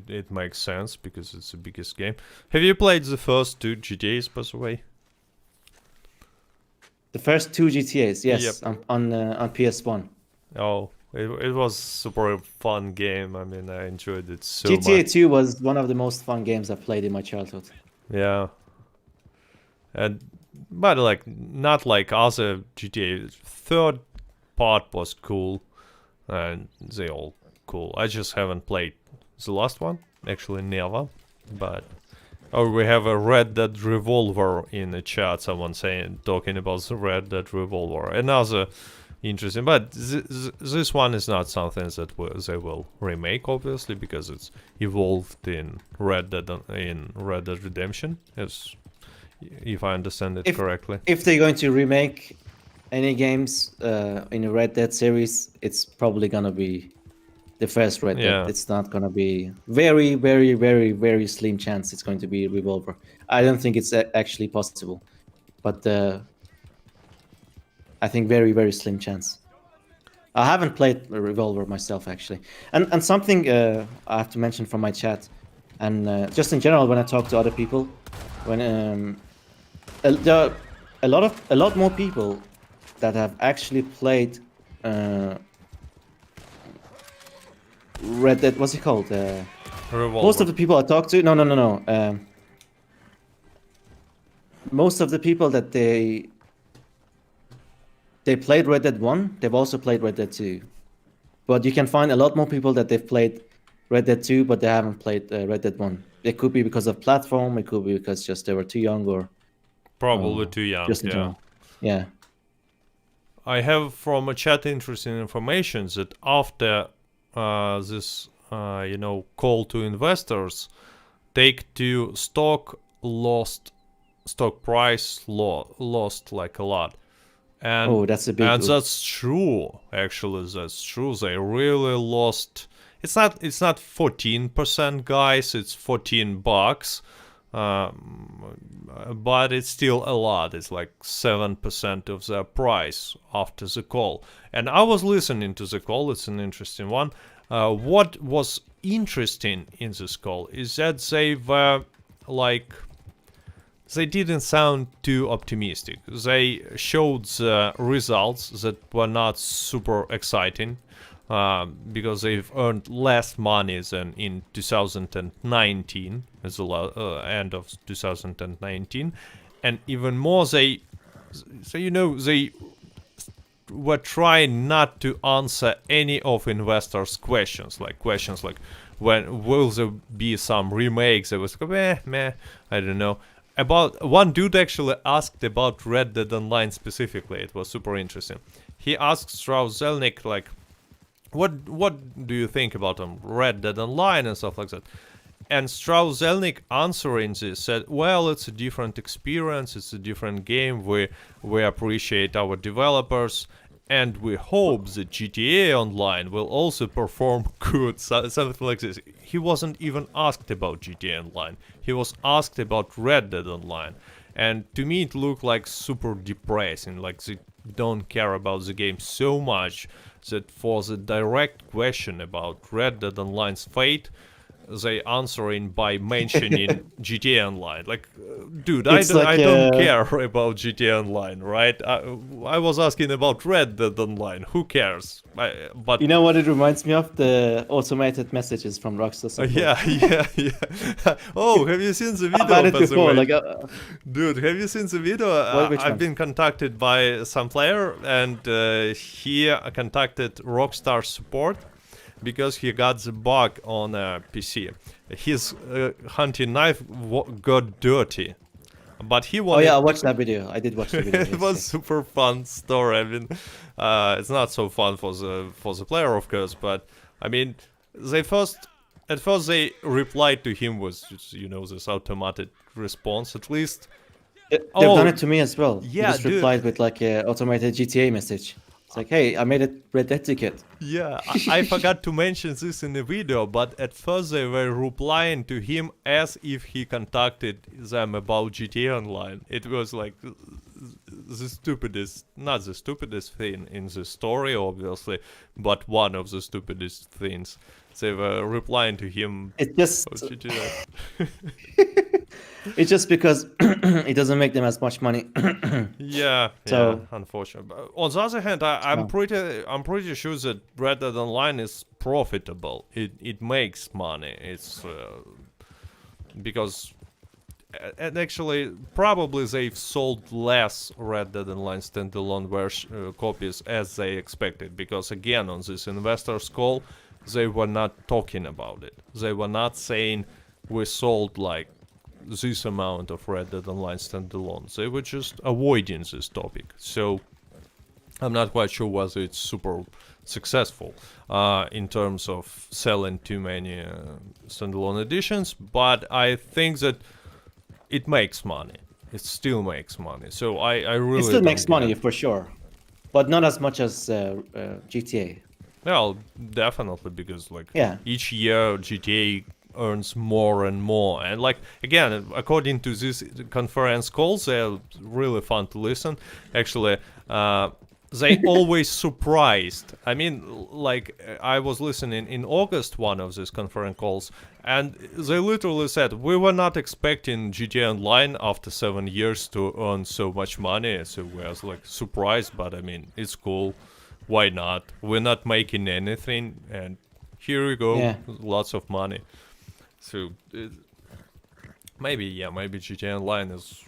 it makes sense because it's the biggest game. Have you played the first 2 GTAs, by the way? The first 2 GTAs, yes, Yep. on PS1. Oh, it was super fun game. I mean, I enjoyed it so GTA much. 2 was one of the most fun games I played in my childhood. Yeah. And but like not like other GTA. Third part was cool, and they all cool. I just haven't played the last one. Actually, never. But oh, we have a Red Dead Revolver in the chat. Someone talking about the Red Dead Revolver. Another interesting, but this one is not something that they will remake, obviously, because it's evolved in Red Dead Redemption, if I understand it correctly. If they're going to remake any games in the Red Dead series, it's probably gonna be the first Red Dead. It's not gonna be very, very, very, very slim chance it's going to be Revolver. I don't think it's actually possible, but I think very, very slim chance. I haven't played Revolver myself actually, and something I have to mention from my chat, and just in general when I talk to other people, when there are a lot more people that have actually played Red Dead. What's it called? Revolver. Most of the people I talk to, no. Most of the people that they played Red Dead 1, they've also played Red Dead 2. But you can find a lot more people that they've played Red Dead 2, but they haven't played Red Dead 1. It could be because of platform, it could be because just they were too young, or probably too young. just in general. Yeah. I have from a chat interesting information that after this, call to investors, Take-Two stock price lost like a lot. And, that's a big. And that's true. Actually, that's true. They really lost. It's not 14%, guys. It's $14. But it's still a lot. It's like 7% of their price after the call. And I was listening to the call. It's an interesting one. What was interesting in this call is that they were like, they didn't sound too optimistic. They showed the results that were not super exciting, because they've earned less money than in 2019, at the end of 2019, and even more they were trying not to answer any of investors' questions like when will there be some remakes. There was I don't know. About one dude actually asked about Red Dead Online specifically. It was super interesting. He asked Strauss Zelnick like, what do you think about Red Dead Online and stuff like that? And Strauss Zelnick answering this said, well, it's a different experience, it's a different game, we appreciate our developers, and we hope that GTA Online will also perform good, something like this. He wasn't even asked about GTA Online, he was asked about Red Dead Online. And to me it looked like super depressing, like they don't care about the game so much that for the direct question about Red Dead Online's fate, they answering by mentioning GTA Online. Like, dude, I don't care about GTA Online, right? I was asking about Red Dead Online. Who cares? But you know what it reminds me of? The automated messages from Rockstar support. yeah. Oh, have you seen the video? I've had it before. Like, dude, have you seen the video? I've been contacted by some player, and he contacted Rockstar support because he got the bug on a PC. His hunting knife got dirty, but he wanted... Oh yeah, I watched that video. I did watch the video. It was super fun story. I mean, it's not so fun for the player, of course, but I mean, at first they replied to him with just, this automated response. At least they've done it to me as well. Yeah, he just replied with like an automated GTA message. It's like, hey, I made a Red Dead ticket. Yeah, I forgot to mention this in the video, but at first they were replying to him as if he contacted them about GTA Online. It was like the stupidest, not the stupidest thing in the story, obviously, but one of the stupidest things. They were replying to him. It's just because it doesn't make them as much money. yeah, unfortunately. But on the other hand, I'm pretty sure that Red Dead Online is profitable. It makes money. It's because and actually probably they've sold less Red Dead Online standalone copies as they expected, because again on this investors call they were not talking about it. They were not saying we sold like this amount of Red Dead Online standalone. They were just avoiding this topic. So I'm not quite sure whether it's super successful in terms of selling too many standalone editions, but I think that it makes money. It still makes money. So I really... It still makes money for sure, but not as much as GTA. Well, definitely, because like each year GTA earns more and more, and like again, according to these conference calls, they're really fun to listen. Actually, they always surprised. I mean, like I was listening in August one of these conference calls, and they literally said we were not expecting GTA Online after 7 years to earn so much money. So we was like surprised, but I mean it's cool. Why not? We're not making anything, and here we go, lots of money. So maybe GTA Online is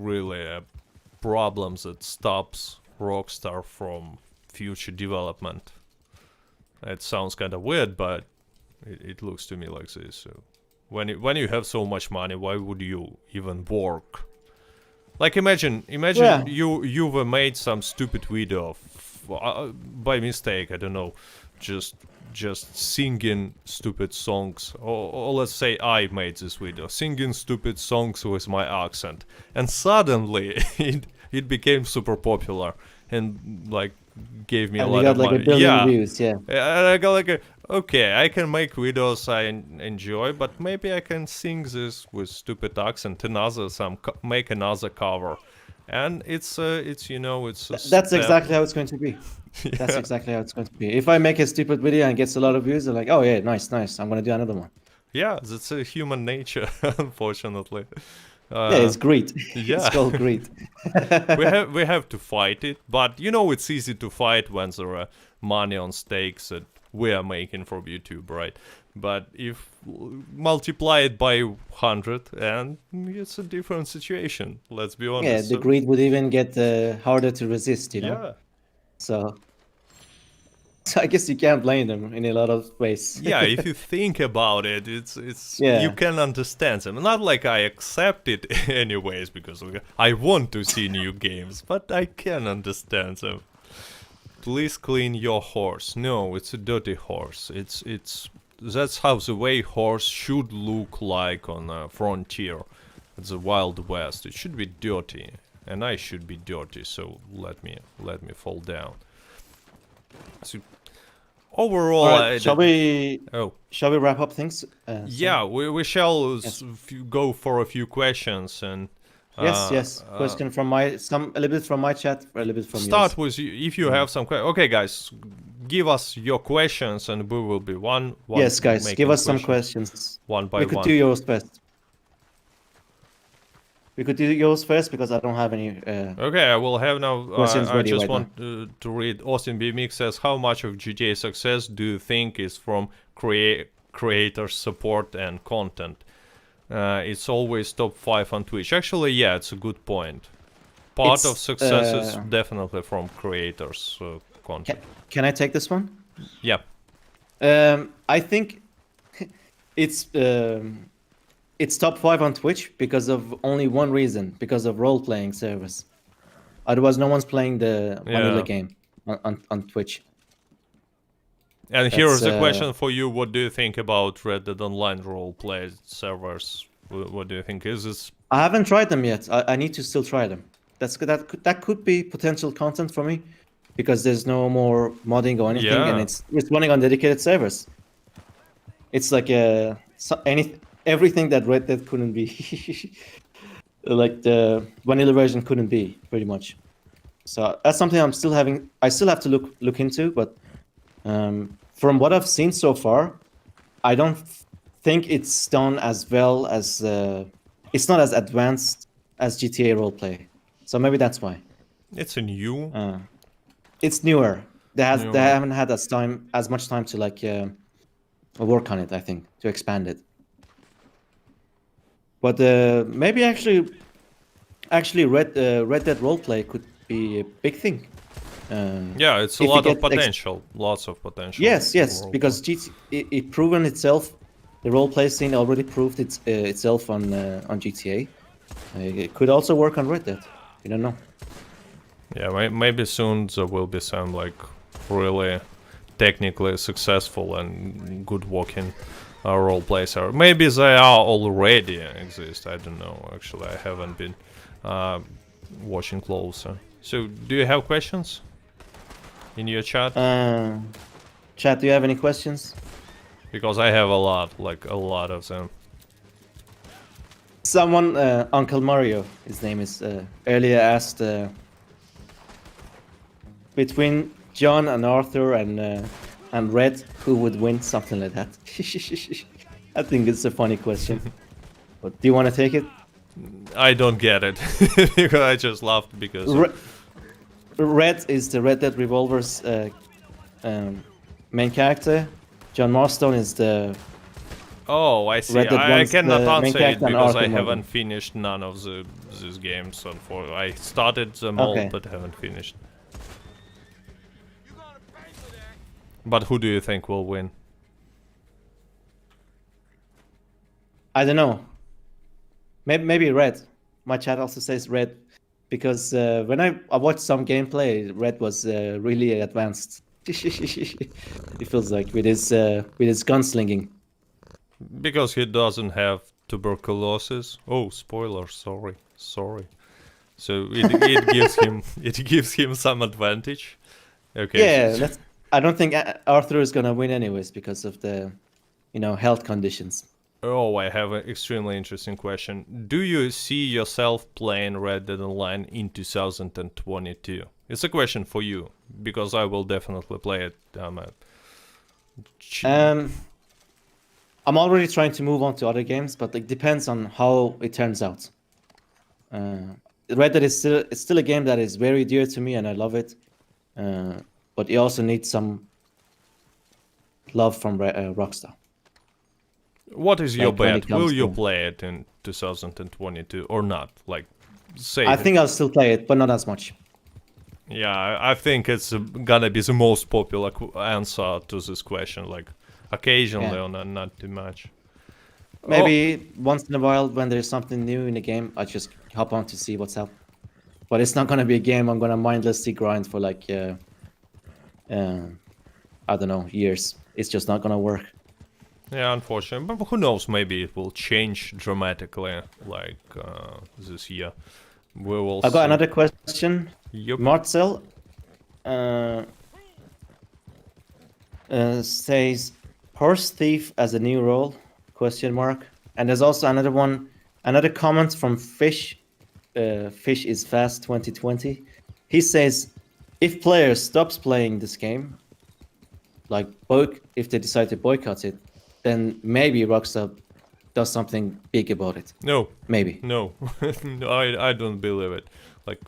really a problem that stops Rockstar from future development. It sounds kind of weird, but it looks to me like this. So when you have so much money, why would you even work? Like imagine you were made some stupid video by mistake, I don't know, just singing stupid songs, or let's say I made this video singing stupid songs with my accent, and suddenly it became super popular and like gave me a lot of money. Like 1 billion views, and I got like okay, I can make videos I enjoy, but maybe I can sing this with stupid accent, make another cover, and it's that's exactly how it's going to be. That's exactly how it's going to be. If I make a stupid video and gets a lot of views, they're like, oh yeah, nice, I'm gonna do another one. Yeah, that's a human nature, unfortunately. It's greed. Yeah. It's called greed. we have to fight it, but it's easy to fight when there are money on stakes that we are making from YouTube, right? But if multiply it by 100, and it's a different situation. Let's be honest. Yeah, the greed would even get harder to resist, Yeah. So I guess you can't blame them in a lot of ways. Yeah, if you think about it, it's you can understand them. Not like I accept it anyways, because I want to see new games, but I can understand them. Please clean your horse. No, it's a dirty horse. That's how the way horse should look like on a frontier. It's the Wild West. It should be dirty, and I should be dirty. So let me fall down. So overall, All right, shall we Oh, wrap up things? yeah, we shall Yes. go for a few questions and. Yes. Question from a little bit from my chat, a little bit from Start yours. with you if you have some questions. Okay, guys, give us your questions and we will be one Yes, guys, give making us some questions. one by We could one. do yours first. We could do yours first because I don't have any. Okay, I will have now. Questions I ready just right want to read. Austin B. Mix says, "How much of GTA success do you think is from creator support and content? It's always top 5 on Twitch." Actually, yeah, it's a good point. Part It's, of success is definitely from creators' content. Can I take this one? Yeah. I think it's top 5 on Twitch because of only one reason, because of role-playing service. Otherwise, no one's playing the vanilla game on Twitch. And here's That's, a question for you. What do you think about Red Dead Online roleplay servers? What do you think? Is this... I haven't tried them yet. I need to still try them. That could be potential content for me because there's no more modding or anything, and Yeah. it's running on dedicated servers. It's like everything that Red Dead couldn't be, like the vanilla version couldn't be, pretty much. So that's something I still have to look into, but from what I've seen so far, I don't think it's done as well as it's not as advanced as GTA roleplay. So maybe that's why. It's a new... It's newer. They Newer. haven't had as much time to like work on it, I think, to expand it. But maybe actually Red Dead roleplay could be a big thing. Yeah, it's a if lot you of get potential. Lots of potential. Yes, for because it proven itself. The roleplay scene already proved itself on GTA. It could also work on Red Dead. You don't know. Yeah, maybe soon there will be some like really technically successful and good working role plays. Or maybe they are already exist. I don't know. Actually, I haven't been watching closer. So, do you have questions in your chat? Chat, do you have any questions? Because I have a lot of them. Someone, Uncle Mario, his name is, earlier asked between John and Arthur and Red, who would win, something like that. I think it's a funny question. But do you want to take it? I don't get it because I just laughed because Red is the Red Dead Revolver's main character. John Marston is the... Oh, I see. Red Dead I one's cannot the main answer it character and because I Arthur haven't Morgan. finished none of these games. I started them all, Okay. but haven't finished. But who do you think will win? I don't know. Maybe Red. My chat also says Red because when I watched some gameplay, Red was really advanced. It feels like with his gunslinging. Because he doesn't have tuberculosis. Oh, spoiler! Sorry. So it gives him some advantage. Okay. Yeah, I don't think Arthur is gonna win anyways because of the, health conditions. Oh, I have an extremely interesting question. Do you see yourself playing Red Dead Online in 2022? It's a question for you, because I will definitely play it. I'm already trying to move on to other games, but it depends on how it turns out. Red Dead is still a game that is very dear to me, and I love it. But it also needs some love from Rockstar. What is your Like when it bet? comes Will you to- play it in 2022 or not? Like, say. I think I'll still play it, but not as much. Yeah, I think it's gonna be the most popular answer to this question. Like, occasionally Yeah. or not too much. Maybe once in a while, when there's something new in the game, I just hop on to see what's up. But it's not gonna be a game I'm gonna mindlessly grind for like, I don't know, years. It's just not gonna work. Yeah, unfortunately, but who knows? Maybe it will change dramatically, like this year. We will. I've got see. another question. Yup. Marcel, says horse thief as a new role? Question mark. And there's also another one, another comment from Fish. Fish is fast 2020. He says, if players stops playing this game, like if they decide to boycott it, then maybe Rockstar does something big about it. No. Maybe. No. No, I don't believe it. Like,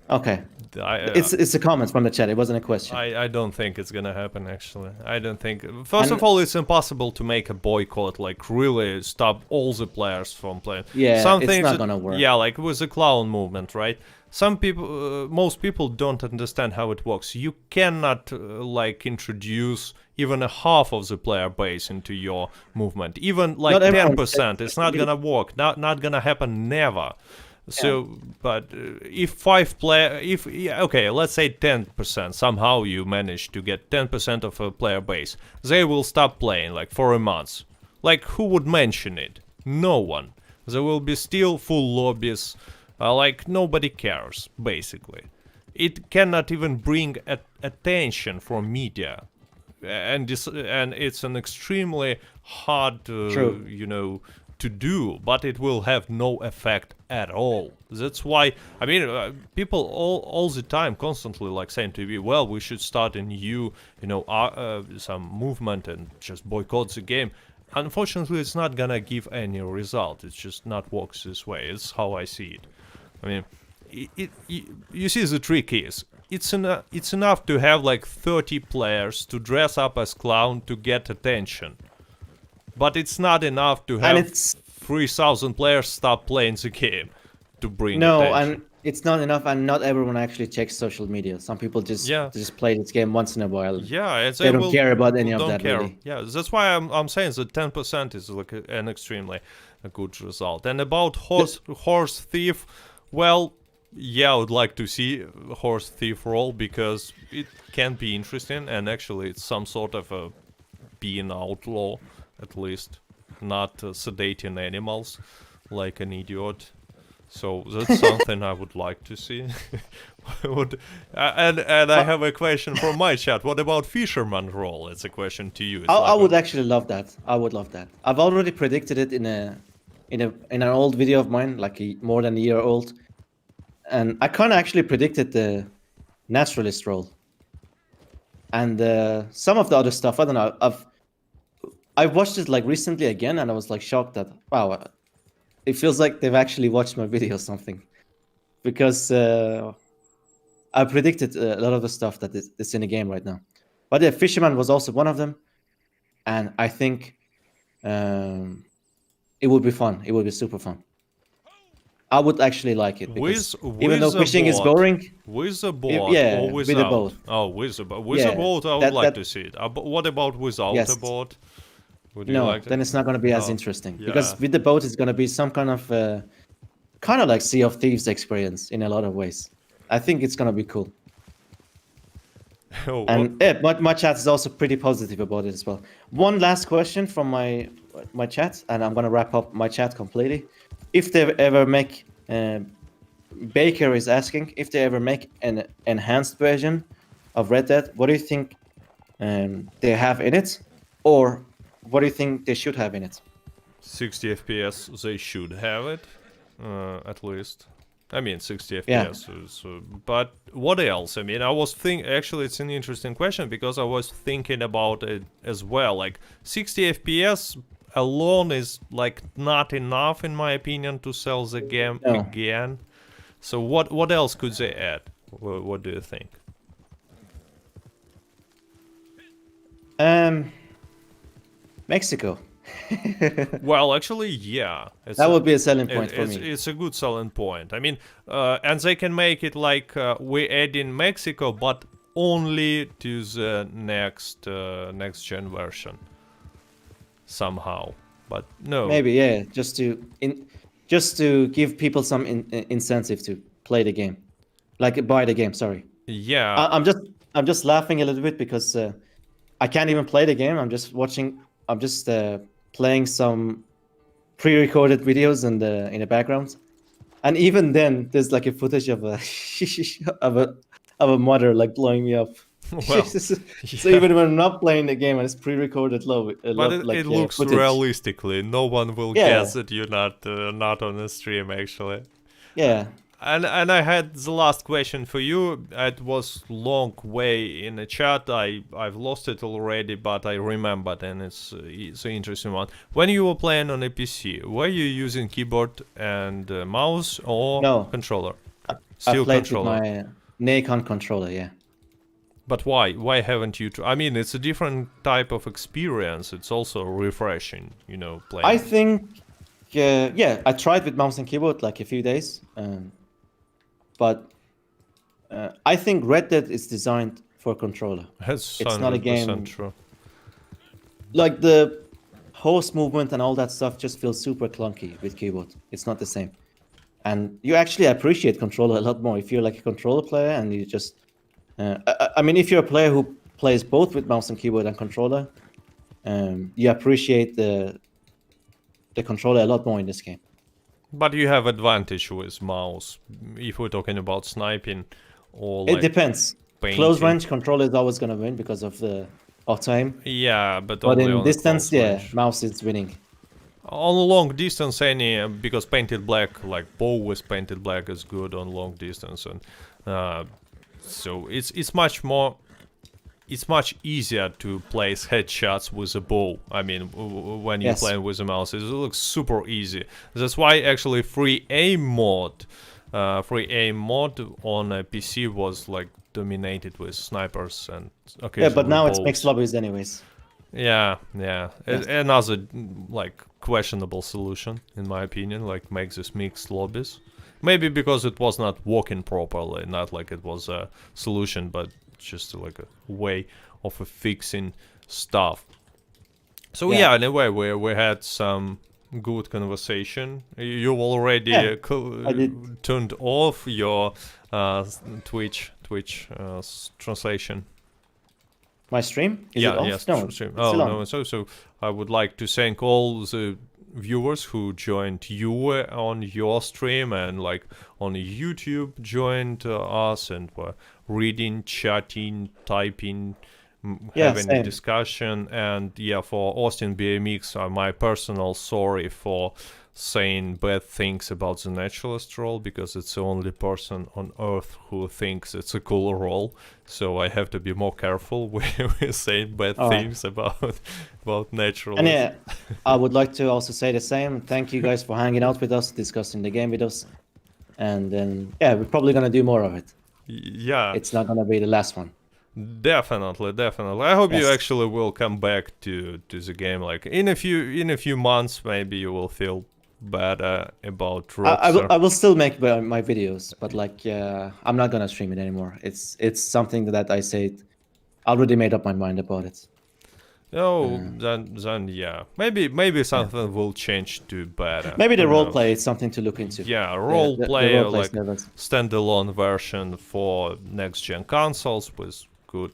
Okay. It's a comment from the chat. It wasn't a question. I don't think it's gonna happen, actually. I don't think... First of all, it's impossible to make a boycott, like, really stop all the players from playing. Yeah, Some it's things not that- gonna work. Yeah, like with the clown movement, right? Some people, most people don't understand how it works. You cannot, like, introduce even a half of the player base into your movement. Even, like, Not everyone- 10%. It's not gonna work. Not gonna happen, never. So, but if 5 player, okay, let's say 10%, somehow you manage to get 10% of a player base, they will stop playing, like, for a month. Like, who would mention it? No one. There will be still full lobbies, like, nobody cares, basically. It cannot even bring attention from media. And it's an extremely hard, True. you know, to do, but it will have no effect at all. That's why, I mean, people all the time constantly like saying to me, well, we should start a new, you know, some movement and just boycott the game. Unfortunately, it's not gonna give any result. It's just not works this way. It's how I see it. I mean, you see, the trick is, it's enough to have like 30 players to dress up as clown to get attention. But it's not enough to have 3,000 players stop playing the game to bring attention. And it's not enough, and not everyone actually checks social media. Some people just play this game once in a while. Yeah, they don't care about any of that, really. Yeah, that's why I'm saying that 10% is like an extremely good result. And about horse thief, well, yeah, I would like to see horse thief role, because it can be interesting, and actually it's some sort of a being outlaw. At least, not sedating animals like an idiot. So that's something I would like to see. And I have a question from my chat. What about fisherman role? It's a question to you. I would actually love that. I would love that. I've already predicted it in an old video of mine, like more than a year old, and I kind of actually predicted the naturalist role. And some of the other stuff, I don't know. I watched it like recently again, and I was like shocked that, wow, it feels like they've actually watched my video or something, because I predicted a lot of the stuff that is in the game right now. But yeah, Fisherman was also one of them, and I think it would be fun. It would be super fun. I would actually like it, because even though fishing is boring, with a boat or without? with a boat. Oh, with a boat. With a boat, I would like to see it. What about without a boat? Then it's not going to be as interesting, because with the boat it's going to be some kind of like Sea of Thieves experience in a lot of ways. I think it's going to be cool. But my chat is also pretty positive about it as well. One last question from my chat, and I'm going to wrap up my chat completely. If they ever make Baker is asking if they ever make an enhanced version of Red Dead, what do you think they have in it, or what do you think they should have in it? 60 FPS, they should have it, at least. I mean, 60 FPS. Yeah. But what else? I mean, I was actually, it's an interesting question, because I was thinking about it as well. Like, 60 FPS alone is, like, not enough, in my opinion, to sell the game again. So what else could they add? What do you think? Mexico. Well, actually, yeah. That would be a selling point for me. It's a good selling point. I mean, and they can make it like we add in Mexico, but only to the next gen version somehow. But no. Maybe, yeah, just to give people some incentive to play the game, like buy the game. Sorry. Yeah. I'm just laughing a little bit, because I can't even play the game. I'm just watching. I'm just playing some pre-recorded videos in the background, and even then, there's like a footage of a of a mother like blowing me up. Well, So yeah. even when I'm not playing the game and it's pre-recorded But it looks footage. realistically. No one will Yeah, guess that you're not on the stream actually. yeah. And I had the last question for you. It was long way in the chat. I've lost it already, but I remembered, and it's an interesting one. When you were playing on a PC, were you using keyboard and mouse or No, controller? I Still played with controller. my Nikon controller. Yeah. But why? Why haven't you? I mean, it's a different type of experience. It's also refreshing, playing. I think, yeah, I tried with mouse and keyboard like a few days, but I think Red Dead is designed for controller. That's It's not a 100% game true. like the horse movement and all that stuff just feels super clunky with keyboard. It's not the same, and you actually appreciate controller a lot more if you're like a controller player and you just. I mean, if you're a player who plays both with mouse and keyboard and controller, you appreciate the controller a lot more in this game. But you have advantage with mouse if we're talking about sniping or It like depends. painting. Close range controller is always gonna win because of the time. Yeah, but But only in on distance, a close yeah, range. mouse is winning. On long distance, because painted black, like bow with painted black, is good on long distance, and so it's much more. It's much easier to place headshots with a bow. I mean, when you're Yes. playing with a mouse, it looks super easy. That's why actually free aim mode on a PC was like dominated with snipers and Yeah, but now it's bows. mixed lobbies anyways. Yeah. Yes. Another like questionable solution in my opinion, like make this mixed lobbies. Maybe because it was not working properly, not like it was a solution, but just like a way of fixing stuff. So Yeah. anyway, we had some good conversation. You already Yeah, I did. turned off your Twitch translation. My stream? Is it off? Yes, No, stream. it's Oh still no, on. so I would like to thank all the viewers who joined you on your stream and like on YouTube joined us and were reading, chatting, typing, Yeah, having a same. discussion. And yeah, for Austin BMX, my personal sorry for saying bad things about the naturalist role, because it's the only person on earth who thinks it's a cool role. So I have to be more careful with saying bad All right. things about naturalists. And yeah, I would like to also say the same. Thank you guys for hanging out with us, discussing the game with us. And then, yeah, we're probably going to do more of it. Yeah, It's not going to be the last one. definitely. I hope you Yes. actually will come back to the game. Like in a few months, maybe you will feel better about Rockstar. I will still make my videos, but like, I'm not going to stream it anymore. It's something that I said, I already made up my mind about it. Oh, then yeah, maybe something will change to better. Maybe the Who knows? roleplay is something to look into. Yeah, The roleplay roleplay like servers. standalone version for next gen consoles with good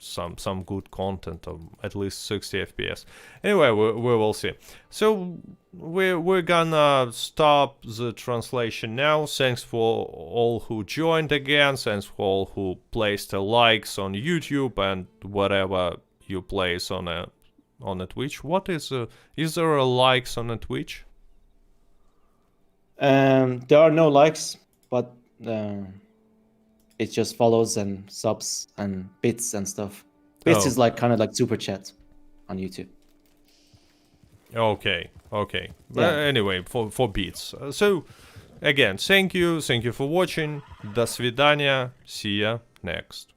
some good content of at least 60 FPS. Anyway, we will see. So we're gonna stop the translation now. Thanks for all who joined again. Thanks for all who placed the likes on YouTube and whatever you place on a Twitch. What is there a likes on a Twitch? There are no likes, but it just follows and subs and bits and stuff. Bits Oh. is like kind of like super chat on YouTube. Okay. But Yeah. anyway, for beats. So again, thank you for watching. До свидания. See ya next.